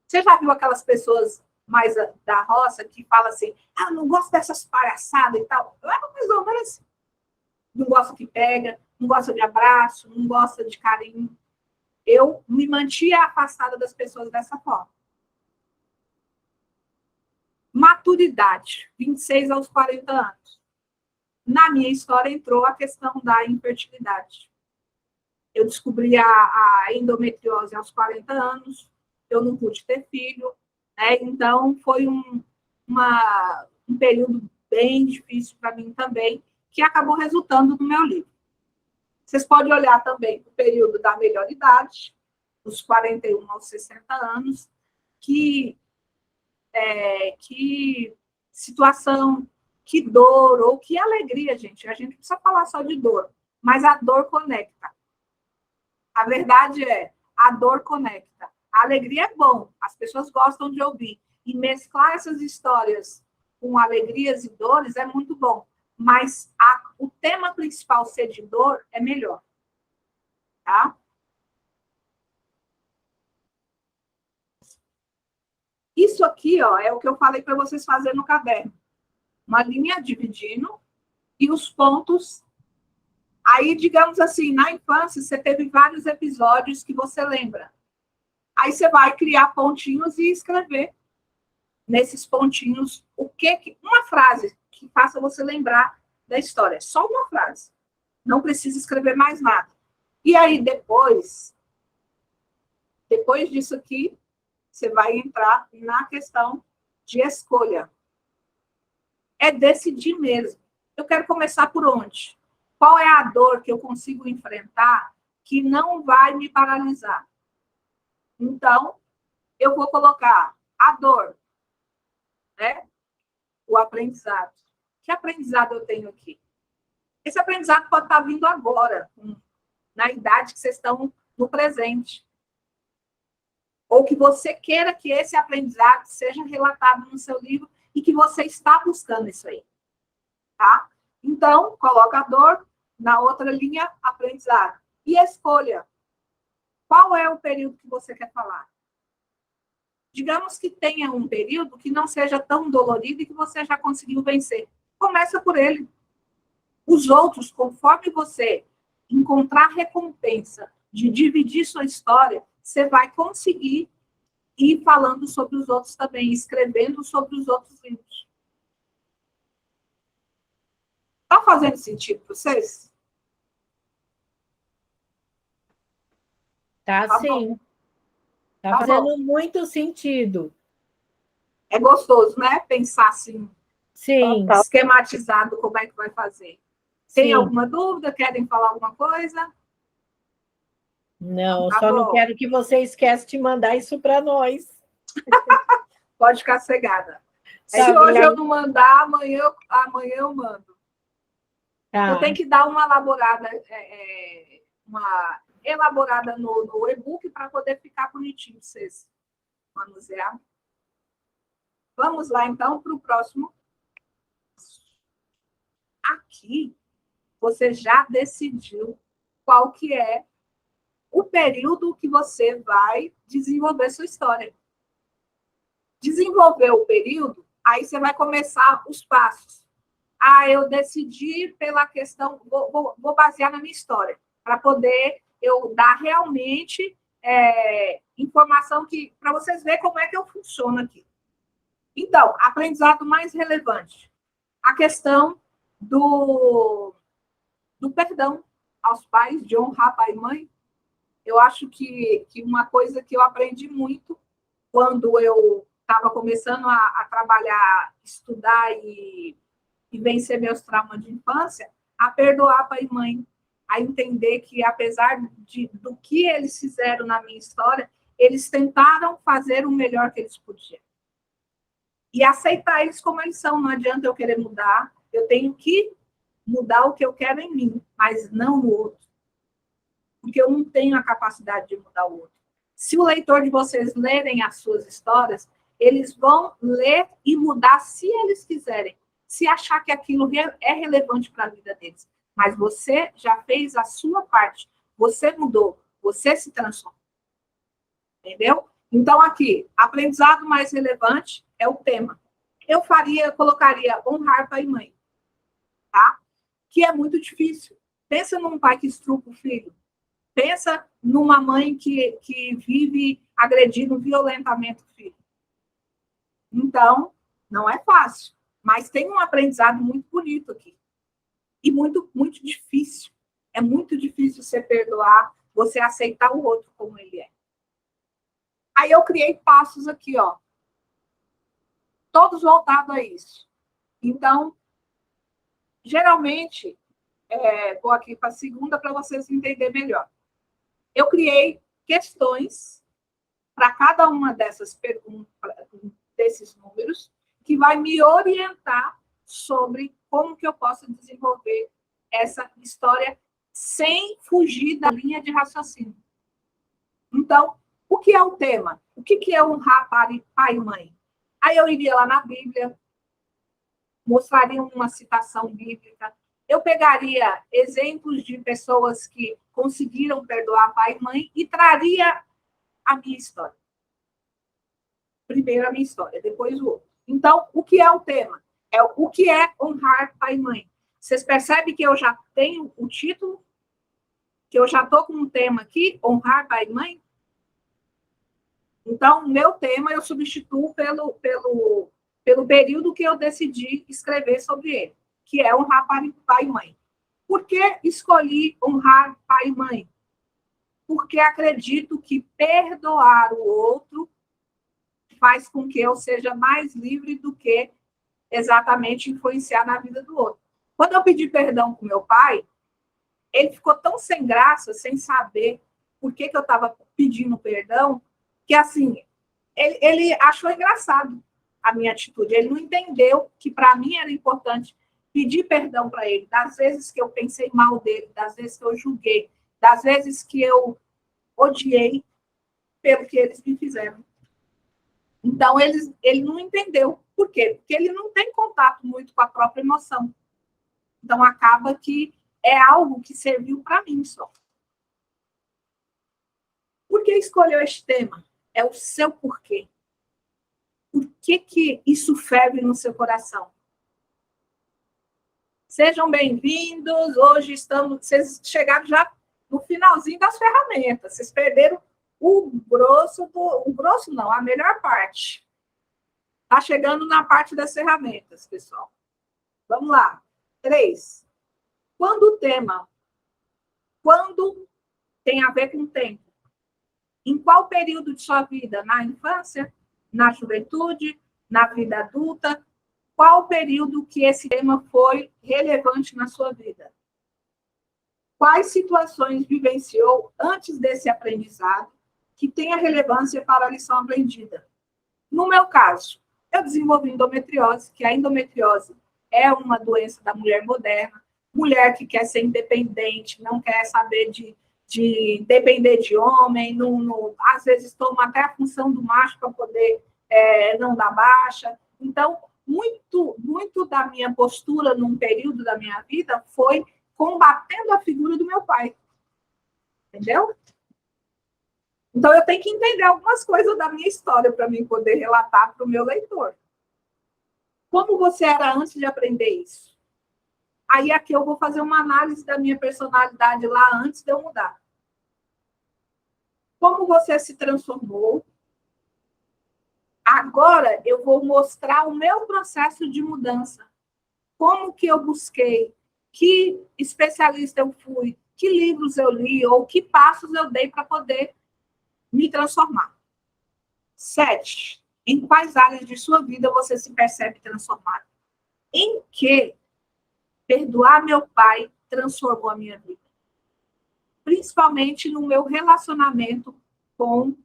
Você já viu aquelas pessoas mais da roça que falam assim, eu não gosto dessas palhaçadas e tal? Eu era mais ou menos assim. Não gosto que pega, não gosta de abraço, não gosta de carinho. Eu me mantia afastada das pessoas dessa forma. Maturidade, 26 aos 40 anos. Na minha história entrou a questão da infertilidade. Eu descobri a endometriose aos 40 anos, eu não pude ter filho, né? Então foi um período bem difícil para mim também, que acabou resultando no meu livro. Vocês podem olhar também o período da melhor idade, dos 41 aos 60 anos, que situação, que dor ou que alegria, gente. A gente não precisa falar só de dor, mas a dor conecta. A verdade é, a dor conecta. A alegria é bom, as pessoas gostam de ouvir. E mesclar essas histórias com alegrias e dores é muito bom. Mas o tema principal ser de dor é melhor. Tá? Isso aqui, ó, é o que eu falei para vocês fazerem no caderno. Uma linha dividindo e os pontos. Aí, digamos assim, na infância, você teve vários episódios que você lembra. Aí você vai criar pontinhos e escrever nesses pontinhos uma frase que faça você lembrar da história. Só uma frase. Não precisa escrever mais nada. E aí, depois disso aqui, você vai entrar na questão de escolha. É decidir mesmo. Eu quero começar por onde? Qual é a dor que eu consigo enfrentar que não vai me paralisar? Então, eu vou colocar a dor, né? O aprendizado. Que aprendizado eu tenho aqui? Esse aprendizado pode estar vindo agora, na idade que vocês estão no presente. Ou que você queira que esse aprendizado seja relatado no seu livro e que você está buscando isso aí. Tá? Então, coloca a dor, na outra linha, aprendizado. E escolha. Qual é o período que você quer falar? Digamos que tenha um período que não seja tão dolorido e que você já conseguiu vencer. Começa por ele. Os outros, conforme você encontrar recompensa de dividir sua história, você vai conseguir ir falando sobre os outros também, escrevendo sobre os outros livros. Está fazendo sentido para vocês? Tá sim. Tá fazendo muito sentido. É gostoso, né? Pensar assim, Sim. esquematizado como é que vai fazer. Tem alguma dúvida? Querem falar alguma coisa? Não, tá só bom. Não quero que você esqueça de mandar isso para nós. Pode ficar cegada. Se hoje eu não mandar, amanhã eu mando. Tá. Eu tenho que dar uma elaborada no e-book para poder ficar bonitinho para vocês manusear. Vamos lá, então, para o próximo. Aqui, você já decidiu qual que é o período que você vai desenvolver sua história. Desenvolver o período, aí você vai começar os passos. Eu decidi pela questão, vou basear na minha história, para poder eu dar realmente informação para vocês verem como é que eu funciono aqui. Então, aprendizado mais relevante. A questão do perdão aos pais, de honrar pai e mãe. Eu acho que uma coisa que eu aprendi muito quando eu estava começando a trabalhar, estudar e vencer meus traumas de infância, a perdoar pai e mãe, a entender que, apesar do que eles fizeram na minha história, eles tentaram fazer o melhor que eles podiam. E aceitar eles como eles são. Não adianta eu querer mudar, eu tenho que mudar o que eu quero em mim, mas não no outro. porque eu não tenho a capacidade de mudar o outro. Se o leitor de vocês lerem as suas histórias, eles vão ler e mudar se eles quiserem, se achar que aquilo é relevante para a vida deles. Mas você já fez a sua parte, você mudou, você se transformou. Entendeu? Então, aqui, aprendizado mais relevante é o tema. Eu colocaria honrar pai e mãe, tá? Que é muito difícil. Pensa num pai que estrupa o filho. Pensa numa mãe que vive agredindo violentamente o filho. Então, não é fácil. Mas tem um aprendizado muito bonito aqui. E muito, muito difícil. É muito difícil você perdoar, você aceitar o outro como ele é. Aí eu criei passos aqui, ó. Todos voltados a isso. Então, geralmente, vou aqui para a segunda para vocês entenderem melhor. Eu criei questões para cada uma dessas perguntas, desses números, que vai me orientar sobre como que eu posso desenvolver essa história sem fugir da linha de raciocínio. Então, o que é o tema? O que é honrar pai e mãe? Aí eu iria lá na Bíblia, mostraria uma citação bíblica, eu pegaria exemplos de pessoas que conseguiram perdoar pai e mãe e traria a minha história. Primeiro a minha história, depois o outro. Então, o que é o tema? É o que é honrar pai e mãe. Vocês percebem que eu já tenho o título? Que eu já estou com um tema aqui, honrar pai e mãe? Então, o meu tema eu substituo pelo período que eu decidi escrever sobre ele, que é honrar pai e mãe. Por que escolhi honrar pai e mãe? Porque acredito que perdoar o outro faz com que eu seja mais livre do que exatamente influenciar na vida do outro. Quando eu pedi perdão para o meu pai, ele ficou tão sem graça, sem saber por que eu estava pedindo perdão, que, assim, ele achou engraçado a minha atitude. Ele não entendeu que, para mim, era importante pedir perdão para ele, das vezes que eu pensei mal dele, das vezes que eu julguei, das vezes que eu odiei pelo que eles me fizeram. Então, ele não entendeu. Por quê? Porque ele não tem contato muito com a própria emoção. Então, acaba que é algo que serviu para mim só. Por que escolheu este tema? É o seu porquê. Por que isso ferve no seu coração? Sejam bem-vindos. Hoje vocês chegaram já no finalzinho das ferramentas. Vocês perderam o grosso não, a melhor parte. Está chegando na parte das ferramentas, pessoal. Vamos lá. 3. Quando tem a ver com tempo? Em qual período de sua vida? Na infância? Na juventude? Na vida adulta? Qual período que esse tema foi relevante na sua vida? Quais situações vivenciou antes desse aprendizado que tenha relevância para a lição aprendida? No meu caso, eu desenvolvi endometriose, que a endometriose é uma doença da mulher moderna, mulher que quer ser independente, não quer saber de depender de homem, às vezes toma até a função do macho para poder não dar baixa. Então, muito da minha postura num período da minha vida foi combatendo a figura do meu pai. Entendeu? Então, eu tenho que entender algumas coisas da minha história para mim poder relatar para o meu leitor. Como você era antes de aprender isso? Aí, aqui eu vou fazer uma análise da minha personalidade lá antes de eu mudar. Como você se transformou? Agora, eu vou mostrar o meu processo de mudança. Como que eu busquei? Que especialista eu fui? Que livros eu li? Ou que passos eu dei para poder me transformar? 7. Em quais áreas de sua vida você se percebe transformado? Em que perdoar meu pai transformou a minha vida? Principalmente no meu relacionamento com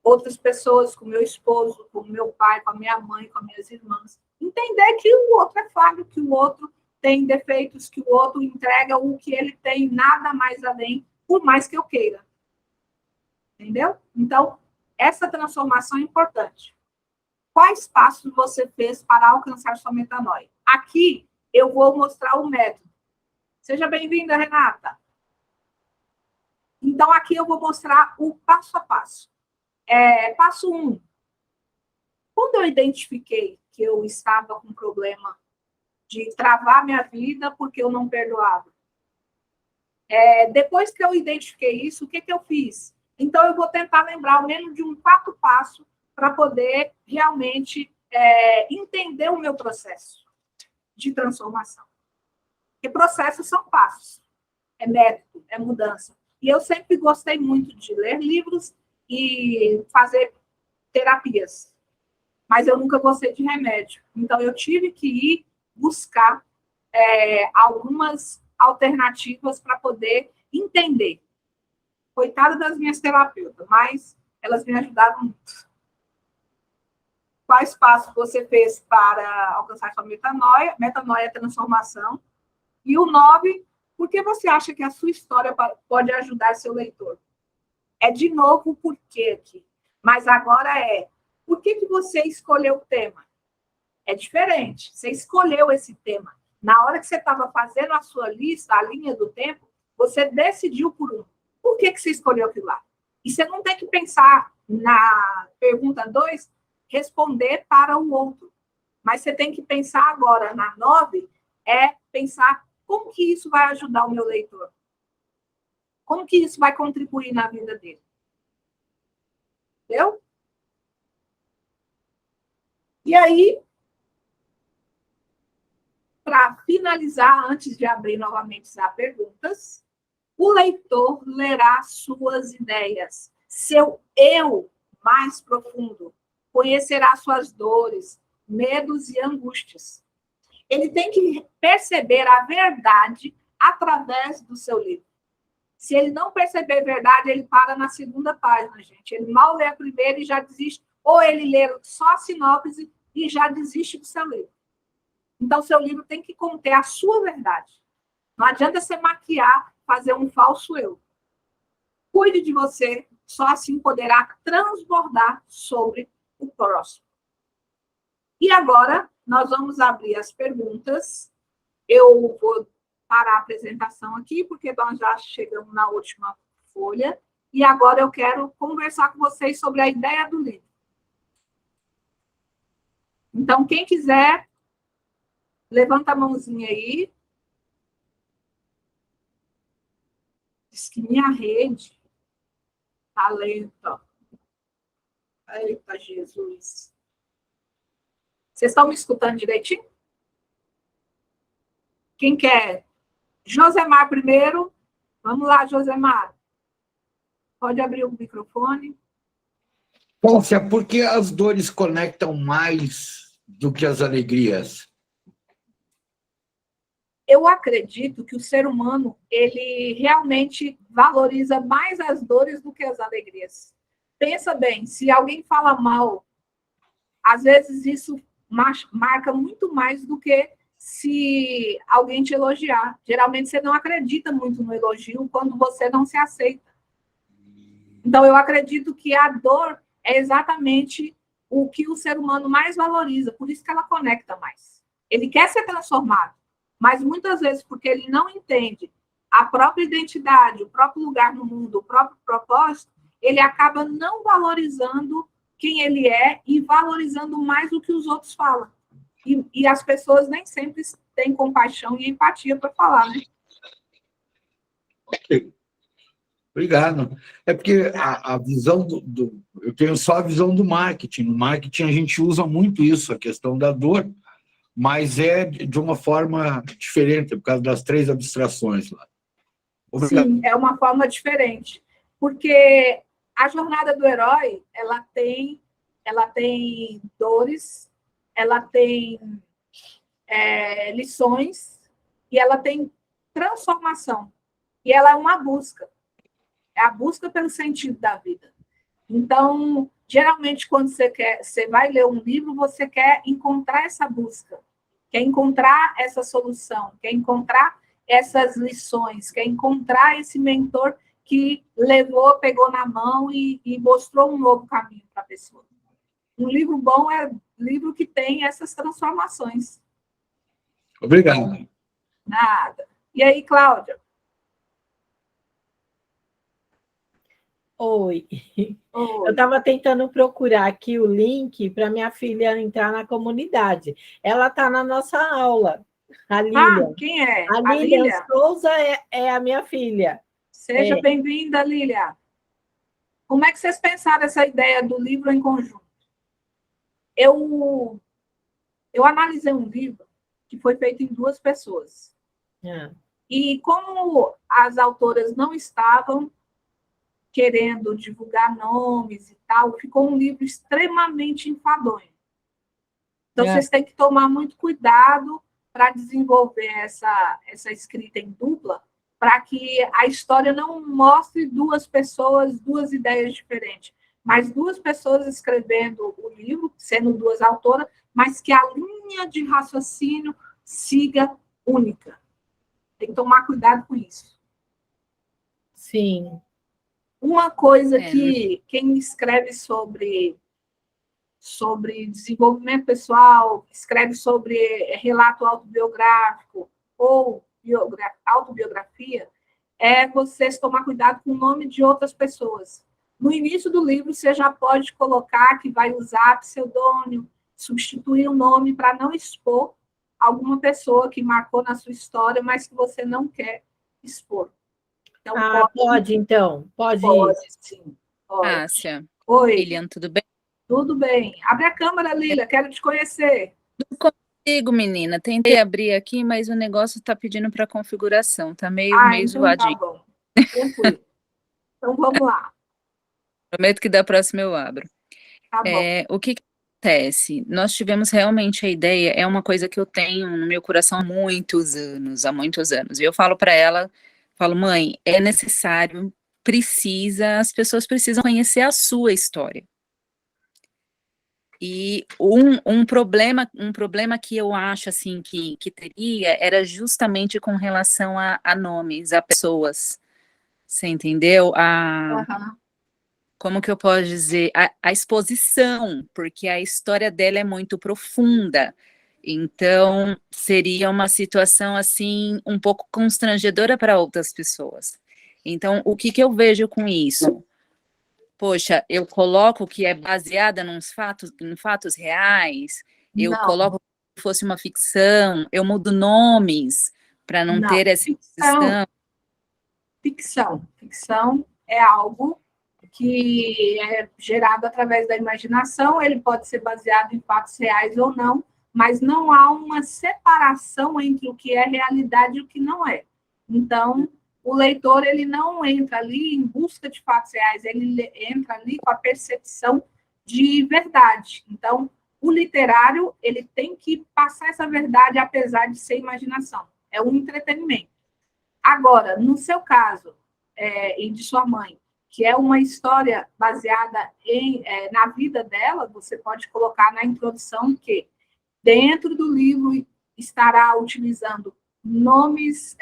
outras pessoas, com meu esposo, com meu pai, com a minha mãe, com as minhas irmãs. Entender que o outro é falho, que o outro tem defeitos que o outro entrega, o que ele tem nada mais além, por mais que eu queira. Entendeu? Então, essa transformação é importante. Quais passos você fez para alcançar sua metanoia? Aqui, eu vou mostrar o método. Seja bem-vinda, Renata. Então, aqui eu vou mostrar o passo a passo. Passo 1. Quando eu identifiquei que eu estava com problema de travar minha vida porque eu não perdoava, depois que eu identifiquei isso, o que eu fiz? Então, eu vou tentar lembrar ao menos de um 4 passos para poder realmente entender o meu processo de transformação. Porque processos são passos, é método, é mudança. E eu sempre gostei muito de ler livros e fazer terapias, mas eu nunca gostei de remédio. Então, eu tive que ir buscar algumas alternativas para poder entender. Coitada das minhas terapeutas, mas elas me ajudaram muito. Quais passos você fez para alcançar sua metanoia? Metanoia é transformação. E o 9, por que você acha que a sua história pode ajudar seu leitor? De novo o porquê aqui. Mas agora por que você escolheu o tema? É diferente. Você escolheu esse tema. Na hora que você estava fazendo a sua lista, a linha do tempo, você decidiu por um. Por que você escolheu aquilo lá? E você não tem que pensar na pergunta 2, responder para o outro. Mas você tem que pensar agora, na 9, pensar como que isso vai ajudar o meu leitor. Como que isso vai contribuir na vida dele. Entendeu? E aí, para finalizar, antes de abrir novamente as perguntas, o leitor lerá suas ideias, seu eu mais profundo, conhecerá suas dores, medos e angústias. Ele tem que perceber a verdade através do seu livro. Se ele não perceber a verdade, ele para na 2ª página, gente. Ele mal lê a primeira e já desiste. Ou ele lê só a sinopse e já desiste do seu livro. Então, seu livro tem que conter a sua verdade. Não adianta você maquiar, fazer um falso eu. Cuide de você, só assim poderá transbordar sobre o próximo. E agora, nós vamos abrir as perguntas. Eu vou parar a apresentação aqui, porque nós já chegamos na última folha. E agora eu quero conversar com vocês sobre a ideia do livro. Então, quem quiser, levanta a mãozinha aí. Diz que minha rede está lenta. Eita, Jesus. Vocês estão me escutando direitinho? Quem quer? Josemar primeiro. Vamos lá, Josemar. Pode abrir o microfone. Pôncia, por que as dores conectam mais do que as alegrias? Eu acredito que o ser humano, ele realmente valoriza mais as dores do que as alegrias. Pensa bem, se alguém fala mal, às vezes isso marca muito mais do que se alguém te elogiar. Geralmente você não acredita muito no elogio quando você não se aceita. Então, eu acredito que a dor é exatamente o que o ser humano mais valoriza, por isso que ela conecta mais. Ele quer ser transformado, mas muitas vezes, porque ele não entende a própria identidade, o próprio lugar no mundo, o próprio propósito, ele acaba não valorizando quem ele é e valorizando mais o que os outros falam. E as pessoas nem sempre têm compaixão e empatia para falar, né? Ok. Obrigado. É porque a visão eu tenho só a visão do marketing. No marketing a gente usa muito isso, a questão da dor, mas é de uma forma diferente, por causa das 3 abstrações lá. Obrigado. Sim, é uma forma diferente. Porque a jornada do herói, ela tem dores, ela tem lições e ela tem transformação. E ela é uma busca. É a busca pelo sentido da vida. Então, geralmente, quando você vai ler um livro, você quer encontrar essa busca. quer encontrar essa solução, quer encontrar essas lições, quer encontrar esse mentor que levou, pegou na mão e mostrou um novo caminho para a pessoa. Um livro bom é um livro que tem essas transformações. Obrigado. Nada. E aí, Cláudia? Oi. Oi. Eu estava tentando procurar aqui o link para minha filha entrar na comunidade. Ela está na nossa aula, a Lilian. Quem é? A Lilian Souza é a minha filha. Seja bem-vinda, Lilian. Como é que vocês pensaram essa ideia do livro em conjunto? Eu analisei um livro que foi feito em 2 pessoas. E como as autoras não estavam querendo divulgar nomes e tal, ficou um livro extremamente enfadonho. Então, vocês têm que tomar muito cuidado para desenvolver essa escrita em dupla, para que a história não mostre 2 pessoas, 2 ideias diferentes, mas 2 pessoas escrevendo o livro, sendo 2 autoras, mas que a linha de raciocínio siga única. Tem que tomar cuidado com isso. Sim. Uma coisa que quem escreve sobre desenvolvimento pessoal, escreve sobre relato autobiográfico ou autobiografia, é vocês tomar cuidado com o nome de outras pessoas. No início do livro, você já pode colocar que vai usar pseudônimo, substituir o nome para não expor alguma pessoa que marcou na sua história, mas que você não quer expor. Então, pode, então? Pode sim. Pode. Ássia. Oi. Lilian, tudo bem? Tudo bem. Abre a câmera, Lília, quero te conhecer. Não consigo, menina. Tentei abrir aqui, mas o negócio está pedindo para configuração. Está meio então zoadinho. Tá bom. Tranquilo. Então, vamos lá. Prometo que da próxima eu abro. Tá bom. O que acontece? Nós tivemos realmente a ideia, é uma coisa que eu tenho no meu coração há muitos anos. E eu falo para ela, mãe, é necessário, as pessoas precisam conhecer a sua história. E um problema que eu acho assim que teria era justamente com relação a nomes, a pessoas. Você entendeu? Como que eu posso dizer? A exposição, porque a história dela é muito profunda. Então, seria uma situação assim um pouco constrangedora para outras pessoas. Então, o que eu vejo com isso? Poxa, eu coloco que é baseada em fatos reais, eu coloco que fosse uma ficção, eu mudo nomes para não ter essa ficção. Ficção é algo que é gerado através da imaginação, ele pode ser baseado em fatos reais ou não, mas não há uma separação entre o que é realidade e o que não é. Então, o leitor ele não entra ali em busca de fatos reais, ele entra ali com a percepção de verdade. Então, o literário ele tem que passar essa verdade, apesar de ser imaginação. É um entretenimento. Agora, no seu caso, e de sua mãe, que é uma história baseada na vida dela, você pode colocar na introdução que dentro do livro estará utilizando nomes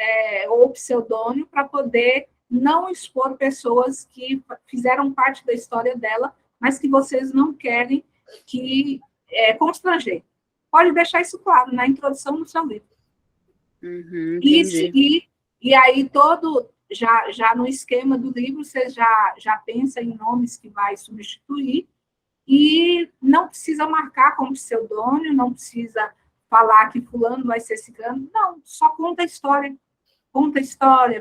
ou pseudônimo para poder não expor pessoas que fizeram parte da história dela, mas que vocês não querem que constranger. Pode deixar isso claro na introdução do seu livro. E aí já no esquema do livro, você já pensa em nomes que vai substituir e não precisa marcar como pseudônimo, não precisa falar que fulano vai ser ciclano, não, só conta a história,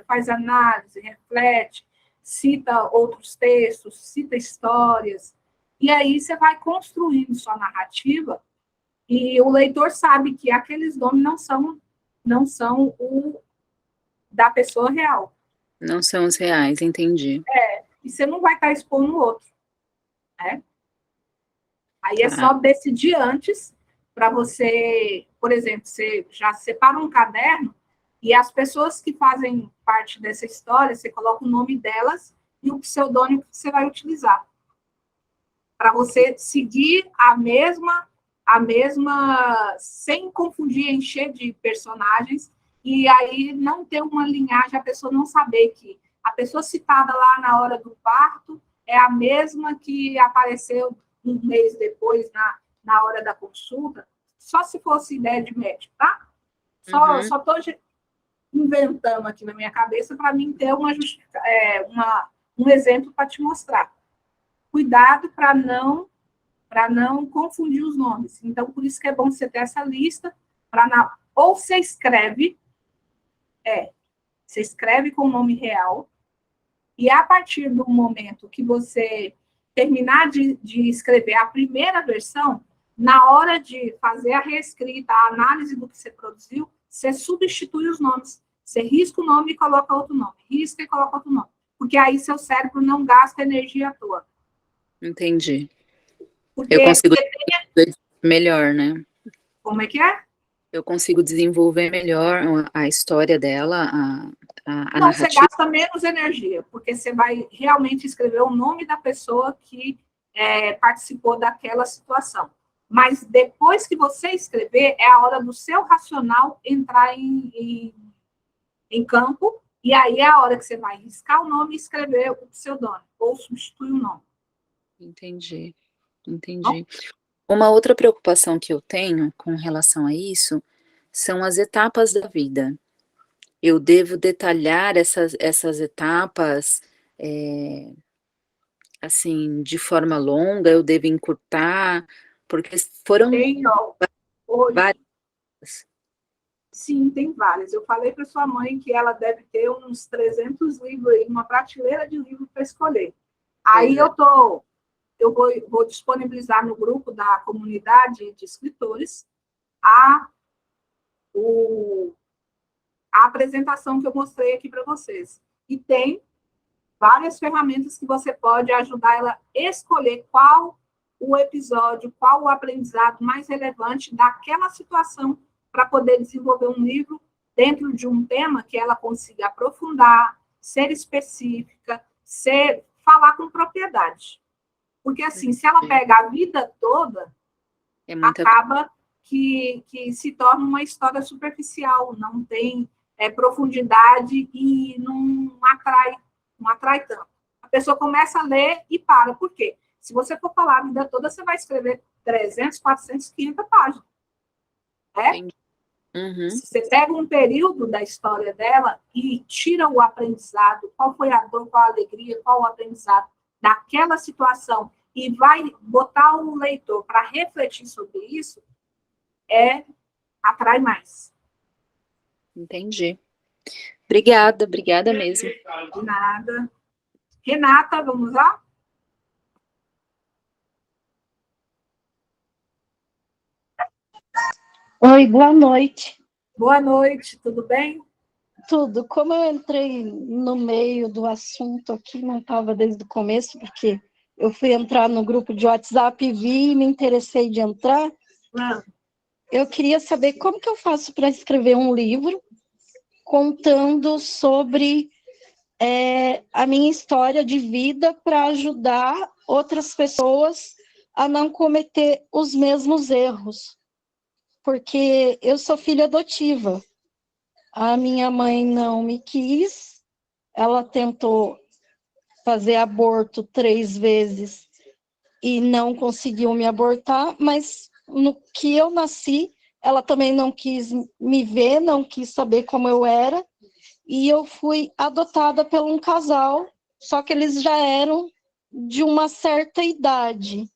faz análise, reflete, cita outros textos, cita histórias, e aí você vai construindo sua narrativa, e o leitor sabe que aqueles nomes não são o da pessoa real. Não são os reais, entendi. E você não vai estar expondo o outro, né? Aí é só decidir antes, para você, por exemplo, você já separa um caderno e as pessoas que fazem parte dessa história, você coloca o nome delas e o pseudônimo que você vai utilizar. Para você seguir a mesma a mesma, sem confundir, encher de personagens, e aí não ter uma linhagem, a pessoa não saber que a pessoa citada lá na hora do parto é a mesma que apareceu um mês depois na hora da consulta, só se fosse ideia de médico, tá? Só estou inventando aqui na minha cabeça para mim ter um exemplo para te mostrar. Cuidado para não confundir os nomes. Então, por isso que é bom você ter essa lista, ou você escreve com o nome real, e a partir do momento que você terminar de escrever a primeira versão, na hora de fazer a reescrita, a análise do que você produziu, você substitui os nomes. Você risca o nome e coloca outro nome. Risca e coloca outro nome. Porque aí seu cérebro não gasta energia à toa. Entendi. Porque, eu consigo desenvolver melhor, né? Como é que é? Eu consigo desenvolver melhor a história dela, a Não, você narrativa. gasta menos energia, porque você vai realmente escrever o nome da pessoa que participou daquela situação. Mas depois que você escrever, é a hora do seu racional entrar em campo, e aí é a hora que você vai riscar o nome e escrever o pseudônimo, ou substituir o nome. Entendi. Bom? Uma outra preocupação que eu tenho com relação a isso são as etapas da vida. Eu devo detalhar essas etapas, assim, de forma longa, eu devo encurtar, porque foram várias. Sim, tem várias. Eu falei para sua mãe que ela deve ter uns 300 livros aí, uma prateleira de livro para escolher. Aí eu vou disponibilizar no grupo da comunidade de escritores a apresentação que eu mostrei aqui para vocês. E tem várias ferramentas que você pode ajudar ela a escolher qual o episódio, qual o aprendizado mais relevante daquela situação para poder desenvolver um livro dentro de um tema que ela consiga aprofundar, ser específica, falar com propriedade. Porque, assim, se ela pega a vida toda, acaba que se torna uma história superficial, não tem profundidade e não atrai tanto. A pessoa começa a ler e para. Por quê? Se você for falar a vida toda, você vai escrever 300, 400, 500 páginas. Se você pega um período da história dela e tira o aprendizado, qual foi a dor, qual a alegria, qual o aprendizado daquela situação, e vai botar o leitor para refletir sobre isso, atrai mais. Entendi. Obrigada mesmo. De nada. Renata, vamos lá? Oi, boa noite. Boa noite, tudo bem? Tudo. Como eu entrei no meio do assunto aqui, não estava desde o começo, porque eu fui entrar no grupo de WhatsApp e vi e me interessei de entrar. Eu queria saber como que eu faço para escrever um livro contando sobre a minha história de vida para ajudar outras pessoas a não cometer os mesmos erros. Porque eu sou filha adotiva. A minha mãe não me quis, ela tentou fazer aborto 3 vezes e não conseguiu me abortar, mas no que eu nasci, ela também não quis me ver, não quis saber como eu era, e eu fui adotada por um casal, só que eles já eram de uma certa idade.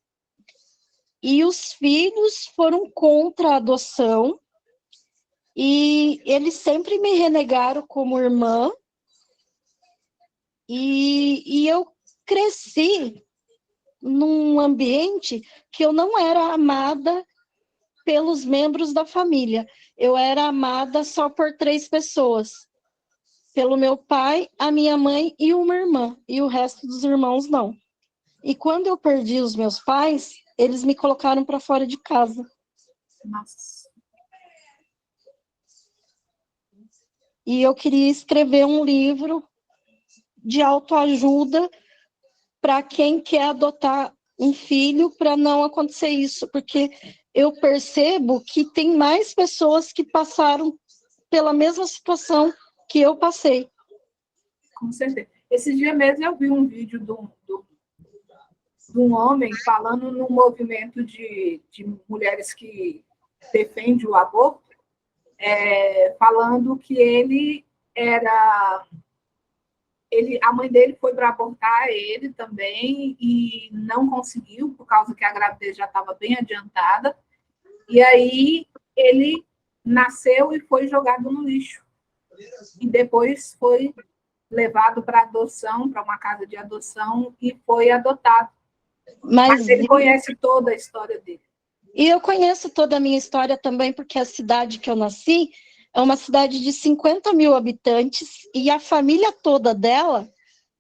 E os filhos foram contra a adoção, e eles sempre me renegaram como irmã, e eu cresci num ambiente que eu não era amada pelos membros da família, eu era amada só por 3 pessoas, pelo meu pai, a minha mãe e uma irmã, e o resto dos irmãos não. E quando eu perdi os meus pais, eles me colocaram para fora de casa. Nossa. E eu queria escrever um livro de autoajuda para quem quer adotar um filho, para não acontecer isso, porque eu percebo que tem mais pessoas que passaram pela mesma situação que eu passei. Com certeza. Esse dia mesmo eu vi um vídeo de um homem falando num movimento de mulheres que defende o aborto, falando que a mãe dele foi para abortar ele também e não conseguiu, por causa que a gravidez já estava bem adiantada. E aí ele nasceu e foi jogado no lixo. E depois foi levado para adoção, para uma casa de adoção, e foi adotado. Mas ele conhece toda a história dele. E eu conheço toda a minha história também, porque a cidade que eu nasci é uma cidade de 50 mil habitantes e a família toda dela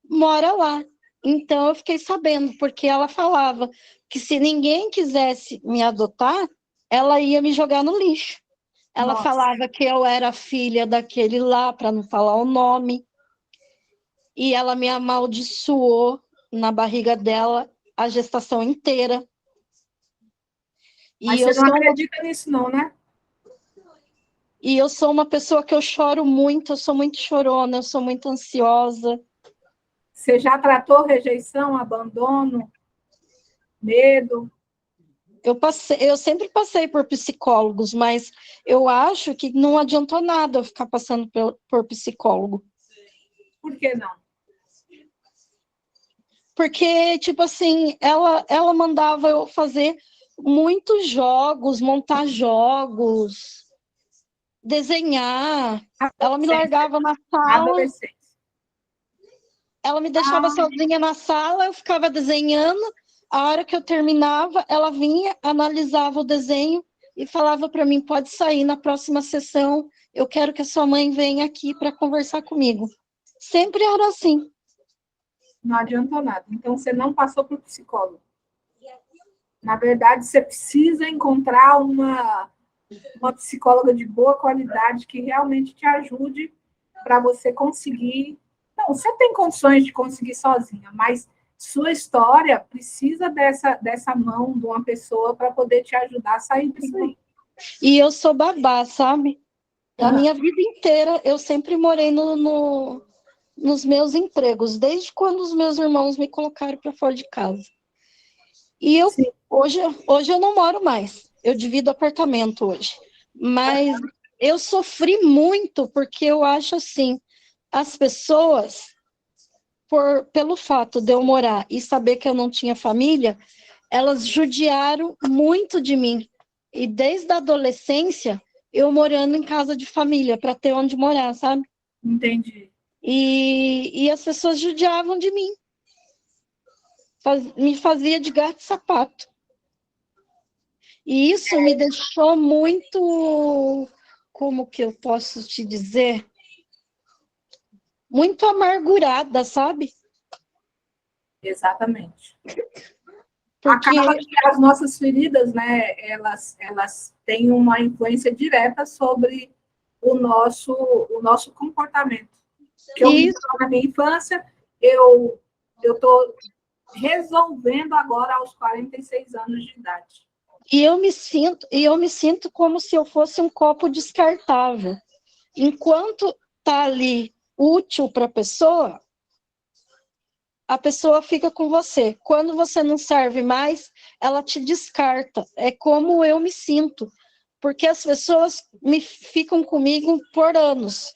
mora lá. Então eu fiquei sabendo, porque ela falava que se ninguém quisesse me adotar, ela ia me jogar no lixo. Ela Nossa. falava que eu era filha daquele lá, para não falar o nome. E ela me amaldiçoou na barriga dela a gestação inteira. Mas você não acredita nisso não, né? E eu sou uma pessoa que eu choro muito, eu sou muito chorona, eu sou muito ansiosa. Você já tratou rejeição, abandono, medo? Eu sempre passei por psicólogos, mas eu acho que não adiantou nada eu ficar passando por psicólogo. Por que não? Porque, tipo assim, ela mandava eu fazer muitos jogos, montar jogos, desenhar. Ela me largava na sala. Ela me deixava sozinha na sala, eu ficava desenhando. A hora que eu terminava, ela vinha, analisava o desenho e falava para mim, pode sair na próxima sessão, eu quero que a sua mãe venha aqui para conversar comigo. Sempre era assim. Não adiantou nada. Então, você não passou por psicólogo. Na verdade, você precisa encontrar uma psicóloga de boa qualidade que realmente te ajude para você conseguir... Não, você tem condições de conseguir sozinha, mas sua história precisa dessa mão de uma pessoa para poder te ajudar a sair disso aí. E eu sou babá, sabe? A minha vida inteira eu sempre morei nos meus empregos, desde quando os meus irmãos me colocaram para fora de casa. E hoje eu não moro mais, eu divido apartamento hoje. Mas eu sofri muito, porque eu acho assim, as pessoas, pelo fato de eu morar e saber que eu não tinha família, elas judiaram muito de mim. E desde a adolescência, eu morando em casa de família, para ter onde morar, sabe? Entendi. E as pessoas judiavam de mim. Me fazia de gato e sapato. E isso me deixou muito, como que eu posso te dizer? Muito amargurada, sabe? Exatamente. Porque acaba que as nossas feridas, né, elas têm uma influência direta sobre o nosso comportamento. Que eu vi na minha infância, eu estou resolvendo agora aos 46 anos de idade. E eu me sinto como se eu fosse um copo descartável. Enquanto está ali útil para a pessoa fica com você. Quando você não serve mais, ela te descarta. É como eu me sinto. Porque as pessoas ficam comigo por anos.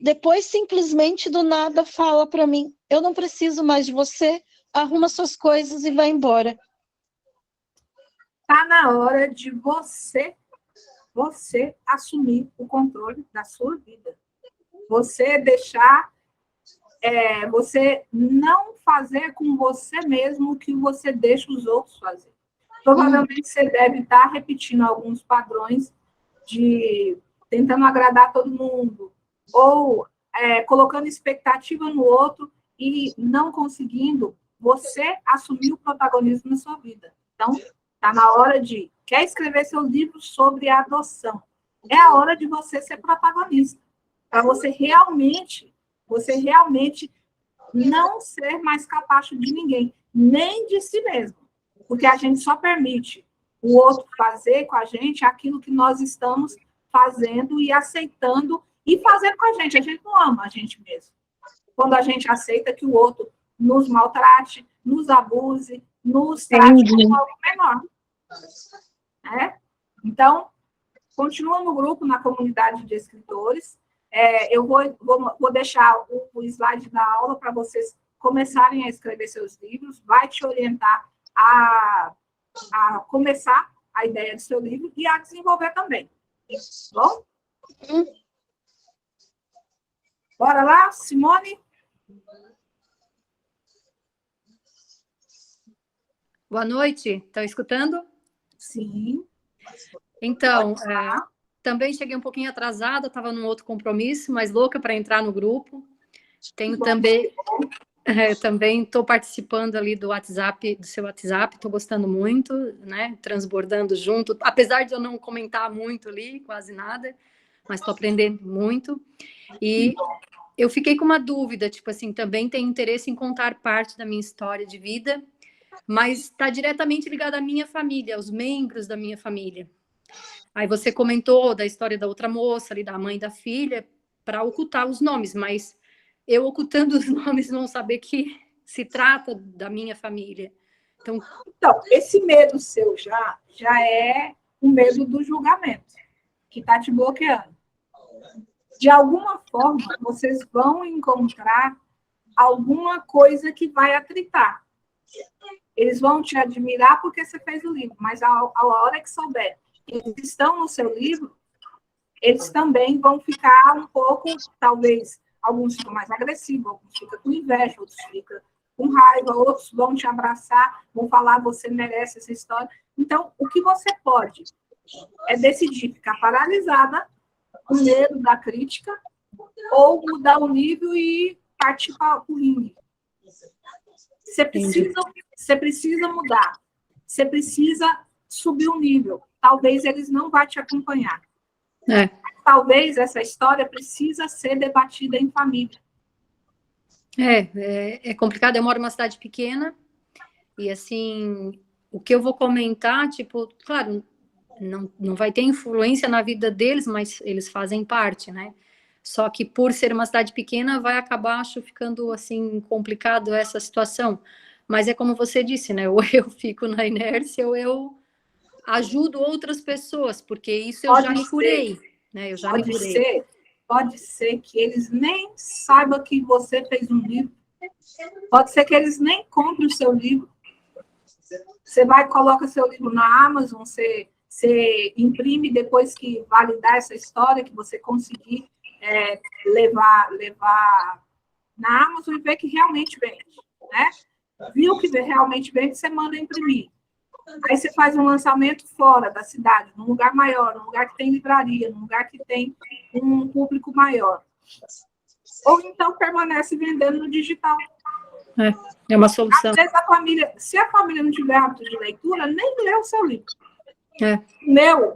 Depois, simplesmente, do nada, fala para mim, eu não preciso mais de você, arruma suas coisas e vai embora. Está na hora de você assumir o controle da sua vida. Você deixar... você não fazer com você mesmo o que você deixa os outros fazer. Provavelmente você deve estar repetindo alguns padrões de tentando agradar todo mundo, ou colocando expectativa no outro e não conseguindo você assumir o protagonismo na sua vida. Então, está na hora de... Quer escrever seu livro sobre a adoção? É a hora de você ser protagonista, para você realmente não ser mais capacho de ninguém, nem de si mesmo. Porque a gente só permite o outro fazer com a gente aquilo que nós estamos fazendo e aceitando e fazendo com a gente. A gente não ama a gente mesmo. Quando a gente aceita que o outro nos maltrate, nos abuse, nos trate como algo menor. Então, continua no grupo, na comunidade de escritores. Eu vou deixar o slide da aula para vocês começarem a escrever seus livros, vai te orientar a começar a ideia do seu livro e a desenvolver também. Bom? Bora lá, Simone? Boa noite, estão escutando? Sim. Então, também cheguei um pouquinho atrasada, estava num outro compromisso, mas louca para entrar no grupo. Tenho também estou participando ali do WhatsApp, do seu WhatsApp, estou gostando muito, né? Transbordando junto, apesar de eu não comentar muito ali, quase nada, mas estou aprendendo muito. E eu fiquei com uma dúvida, tipo assim, também tenho interesse em contar parte da minha história de vida, mas está diretamente ligada à minha família, aos membros da minha família. Aí você comentou da história da outra moça, ali, da mãe e da filha, para ocultar os nomes, mas eu ocultando os nomes não saber que se trata da minha família. Então, esse medo seu já é o medo do julgamento, que está te bloqueando. De alguma forma, vocês vão encontrar alguma coisa que vai atritar. Eles vão te admirar porque você fez o livro, mas a hora que souber que eles estão no seu livro, eles também vão ficar um pouco, talvez, alguns ficam mais agressivos, alguns ficam com inveja, outros ficam com raiva, outros vão te abraçar, vão falar, você merece essa história. Então, o que você pode é decidir ficar paralisada, com medo da crítica, ou mudar o nível e partir para o ringue. Você precisa mudar. Você precisa subir o nível. Talvez eles não vão te acompanhar. Talvez essa história precisa ser debatida em família. É complicado. Eu moro numa cidade pequena e, assim, o que eu vou comentar, tipo, claro, não vai ter influência na vida deles, mas eles fazem parte, né? Só que por ser uma cidade pequena, vai acabar, acho, ficando, assim, complicado essa situação. Mas é como você disse, né? Ou eu fico na inércia, ou eu ajudo outras pessoas, porque isso eu já me curei, né? Eu já me curei. Pode ser que eles nem saibam que você fez um livro. Pode ser que eles nem comprem o seu livro. Você vai e coloca seu livro na Amazon, você imprime depois que validar essa história, que você conseguir levar na Amazon e ver que realmente vende, né? Viu que realmente vende, você manda imprimir. Aí você faz um lançamento fora da cidade, num lugar maior, num lugar que tem livraria, num lugar que tem um público maior. Ou então permanece vendendo no digital. É uma solução. Às vezes se a família não tiver hábito de leitura, nem lê o seu livro.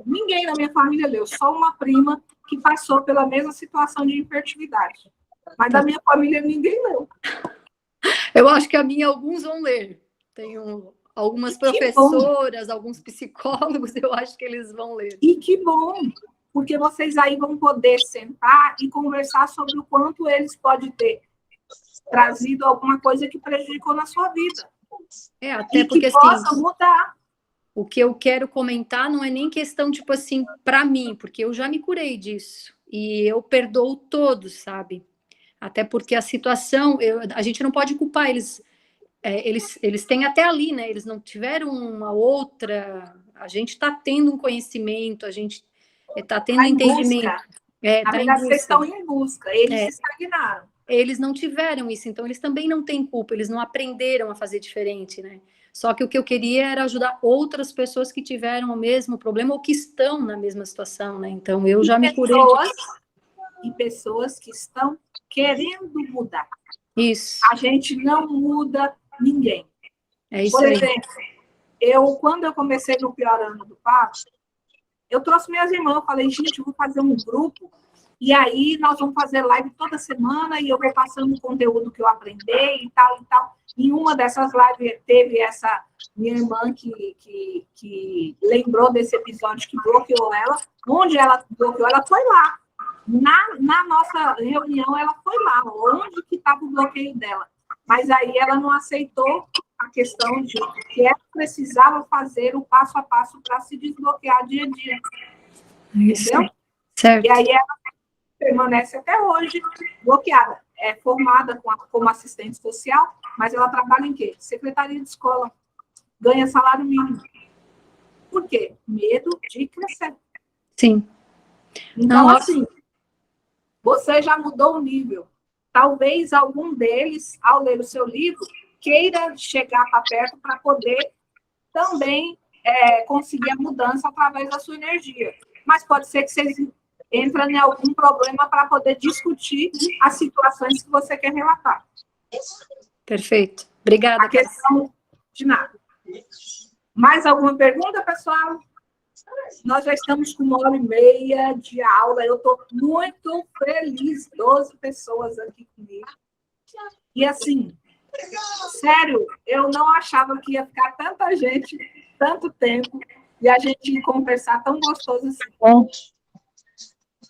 Ninguém na minha família leu, só uma prima que passou pela mesma situação de infertilidade. Mas da minha família ninguém leu. Eu acho que a minha alguns vão ler. Tenho algumas professoras, alguns psicólogos, eu acho que eles vão ler. E que bom, porque vocês aí vão poder sentar e conversar sobre o quanto eles podem ter trazido alguma coisa que prejudicou na sua vida. Até porque que possa mudar. O que eu quero comentar não é nem questão, tipo assim, para mim, porque eu já me curei disso. E eu perdoo todos, sabe? Até porque a situação, a gente não pode culpar eles. Eles têm até ali, né? Eles não tiveram uma outra. A gente está tendo um conhecimento, a gente está tendo entendimento. Na verdade, vocês estão em busca, eles se estagnaram. Eles não tiveram isso, então eles também não têm culpa, eles não aprenderam a fazer diferente, né? Só que o que eu queria era ajudar outras pessoas que tiveram o mesmo problema ou que estão na mesma situação, né? Então eu já me curei. E pessoas que estão querendo mudar. Isso. A gente não muda ninguém. É isso Por aí. exemplo, quando eu comecei no pior ano do papo, eu trouxe minhas irmãs, eu falei, gente, eu vou fazer um grupo E aí nós vamos fazer live toda semana e eu vou passando o conteúdo que eu aprendi e tal, e tal. Em uma dessas lives teve essa minha irmã que lembrou desse episódio que bloqueou ela. Onde ela bloqueou, ela foi lá. Na nossa reunião, ela foi lá, onde que estava o bloqueio dela. Mas aí ela não aceitou a questão de que ela precisava fazer o passo a passo para se desbloquear dia a dia. Isso. Entendeu? Certo. E aí ela permanece até hoje bloqueada. É formada como assistente social, mas ela trabalha em quê? Secretaria de escola. Ganha salário mínimo. Por quê? Medo de crescer. Sim. Então, Não, assim, você já mudou o nível. Talvez algum deles, ao ler o seu livro, queira chegar para perto para poder também conseguir a mudança através da sua energia. Mas pode ser que vocês entrem em algum problema para poder discutir as situações que você quer relatar. Perfeito. Obrigada. A questão de nada. Mais alguma pergunta, pessoal? Nós já estamos com 1h30 de aula. Eu estou muito feliz. 12 pessoas aqui comigo. E assim, sério, eu não achava que ia ficar tanta gente, tanto tempo, e a gente ia conversar tão gostoso assim.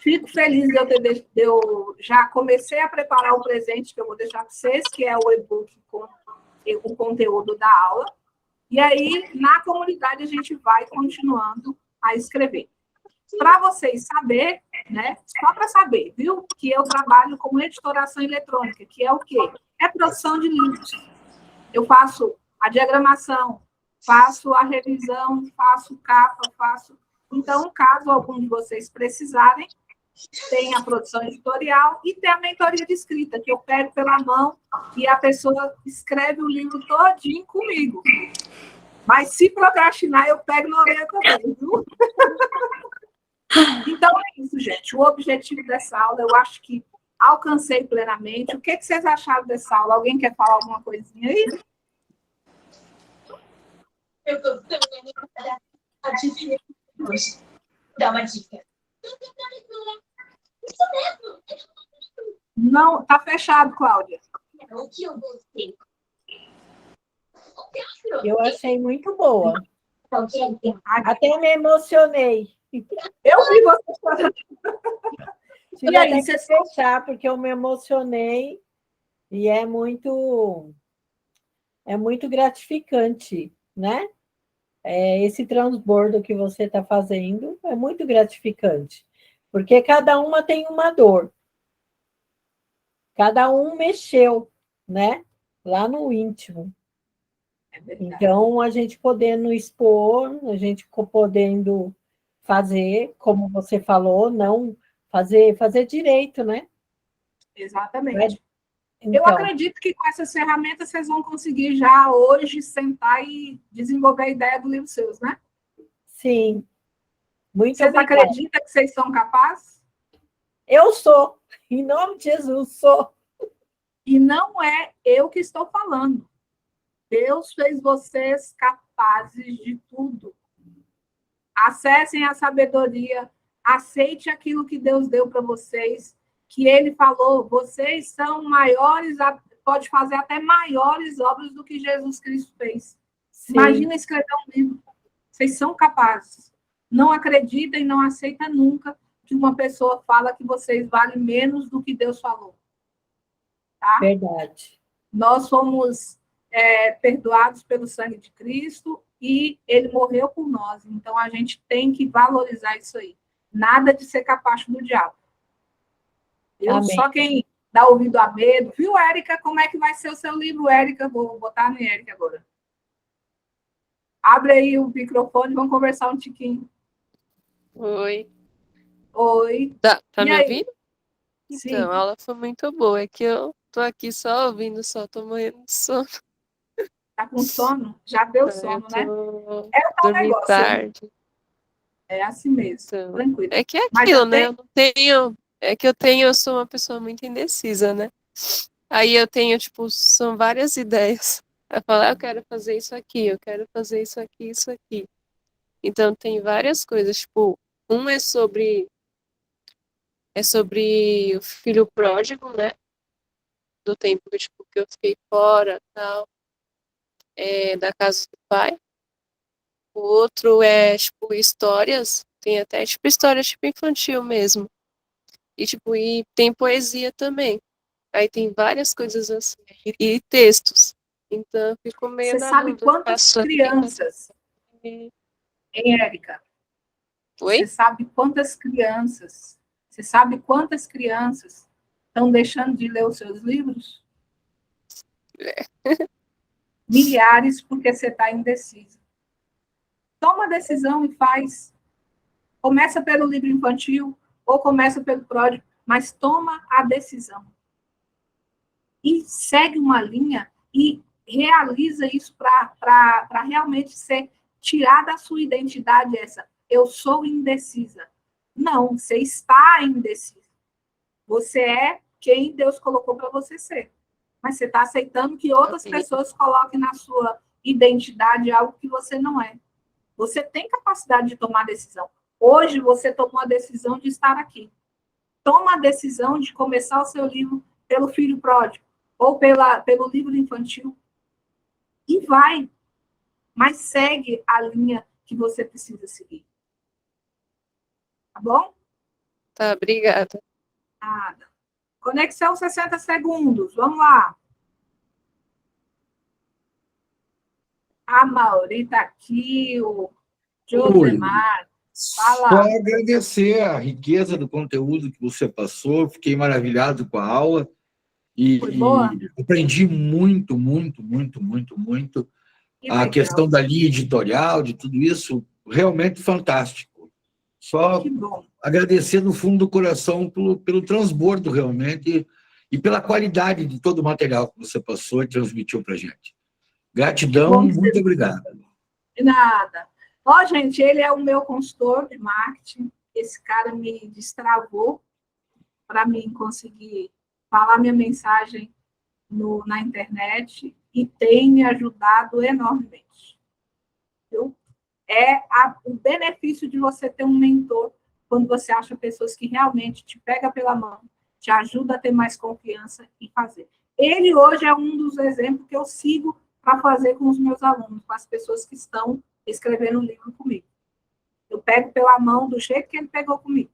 Fico feliz de eu já comecei a preparar o presente que eu vou deixar para vocês, que é o e-book com o conteúdo da aula. E aí, na comunidade, a gente vai continuando a escrever. Para vocês saberem, né? Só para saber, viu? Que eu trabalho com editoração eletrônica, que é o quê? É produção de livros. Eu faço a diagramação, faço a revisão, faço capa, faço... Então, caso algum de vocês precisarem, tem a produção editorial e tem a mentoria de escrita, que eu pego pela mão e a pessoa escreve o livro todinho comigo. Mas se procrastinar, eu pego na orelha também, viu? Então é isso, gente. O objetivo dessa aula, eu acho que alcancei plenamente. O que vocês acharam dessa aula? Alguém quer falar alguma coisinha aí? Eu tô dar uma dica. Não, tá fechado, Cláudia. O que eu gostei? Eu achei muito boa. Até me emocionei. Eu vi você chorando. Tive até que fechar, porque eu me emocionei e é muito gratificante, né? Esse transbordo que você está fazendo é muito gratificante, porque cada uma tem uma dor. Cada um mexeu, né? Lá no íntimo. Então, a gente podendo expor, a gente podendo fazer, como você falou, não fazer direito, né? Exatamente. Então, eu acredito que com essas ferramentas vocês vão conseguir já hoje sentar e desenvolver a ideia do livro seus, né? Sim. Muito vocês obrigada. acreditam que vocês são capazes? Eu sou. Em nome de Jesus, sou. E não é eu que estou falando. Deus fez vocês capazes de tudo. Acessem a sabedoria, aceite aquilo que Deus deu para vocês, que Ele falou, vocês são maiores, pode fazer até maiores obras do que Jesus Cristo fez. Sim. Imagina escrever um livro. Vocês são capazes. Não acreditem, não aceitem nunca que uma pessoa fala que vocês valem menos do que Deus falou. Tá? Verdade. Nós fomos perdoados pelo sangue de Cristo e Ele morreu por nós. Então, a gente tem que valorizar isso aí. Nada de ser capacho do diabo. Só quem dá ouvido a medo. Viu, Érica? Como é que vai ser o seu livro, Érica? Vou botar no Érica agora. Abre aí o microfone, vamos conversar um tiquinho. Oi. Oi. Tá e me aí? ouvindo? Sim. Então, a aula foi muito boa. É que eu tô aqui só ouvindo, só tô morrendo de sono. Tá com sono? Já deu sono, né? Dormi negócio, tarde. Né? É assim mesmo, Então, tranquilo. é que é aquilo, né? Eu não tenho... É que eu sou uma pessoa muito indecisa, né? Aí eu tenho, tipo, são várias ideias. Eu falo, eu quero fazer isso aqui, eu quero fazer isso aqui, isso aqui. Então, tem várias coisas, tipo, um é sobre É sobre o filho pródigo, né? Do tempo tipo, que eu fiquei fora, tal, da casa do pai. O outro é, tipo, histórias. Tem até, tipo, história, tipo, infantil mesmo. E, tipo, e tem poesia também. Aí tem várias coisas assim. E textos. Então, eu fico meio Você na sabe dúvida. quantas crianças, hein, Érica? Oi? Você sabe quantas crianças? Você sabe quantas crianças estão deixando de ler os seus livros? Milhares, porque você está indecisa. Toma a decisão e faz. Começa pelo livro infantil ou começa pelo pródigo, mas toma a decisão. E segue uma linha e realiza isso para realmente ser tirar da sua identidade essa. Eu sou indecisa. Não, você está indecisa. Você é quem Deus colocou para você ser. Mas você está aceitando que outras pessoas coloquem na sua identidade algo que você não é. Você tem capacidade de tomar decisão. Hoje você tomou a decisão de estar aqui. Toma a decisão de começar o seu livro pelo filho pródigo ou pelo livro infantil. E vai. Mas segue a linha que você precisa seguir. Tá bom? Tá, obrigada. Nada. Conexão 60 segundos. Vamos lá. A Mauri está aqui, o Josemar. Fala. Só agradecer a riqueza do conteúdo que você passou, fiquei maravilhado com a aula e aprendi muito, muito, muito, muito, muito. A questão da linha editorial, de tudo isso, realmente fantástico. Só agradecer no fundo do coração pelo transbordo, realmente, e pela qualidade de todo o material que você passou e transmitiu para a gente. Gratidão, muito obrigado. De nada. Ó, gente, ele é o meu consultor de marketing. Esse cara me destravou para mim conseguir falar minha mensagem na internet e tem me ajudado enormemente. Viu? O benefício de você ter um mentor quando você acha pessoas que realmente te pegam pela mão, te ajuda a ter mais confiança e fazer. Ele hoje é um dos exemplos que eu sigo para fazer com os meus alunos, com as pessoas que estão escrevendo um livro comigo. Eu pego pela mão do jeito que ele pegou comigo.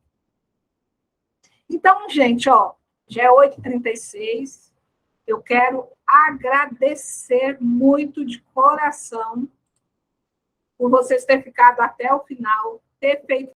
Então, gente, ó, já é 8h36. Eu quero agradecer muito de coração por vocês terem ficado até o final, ter feito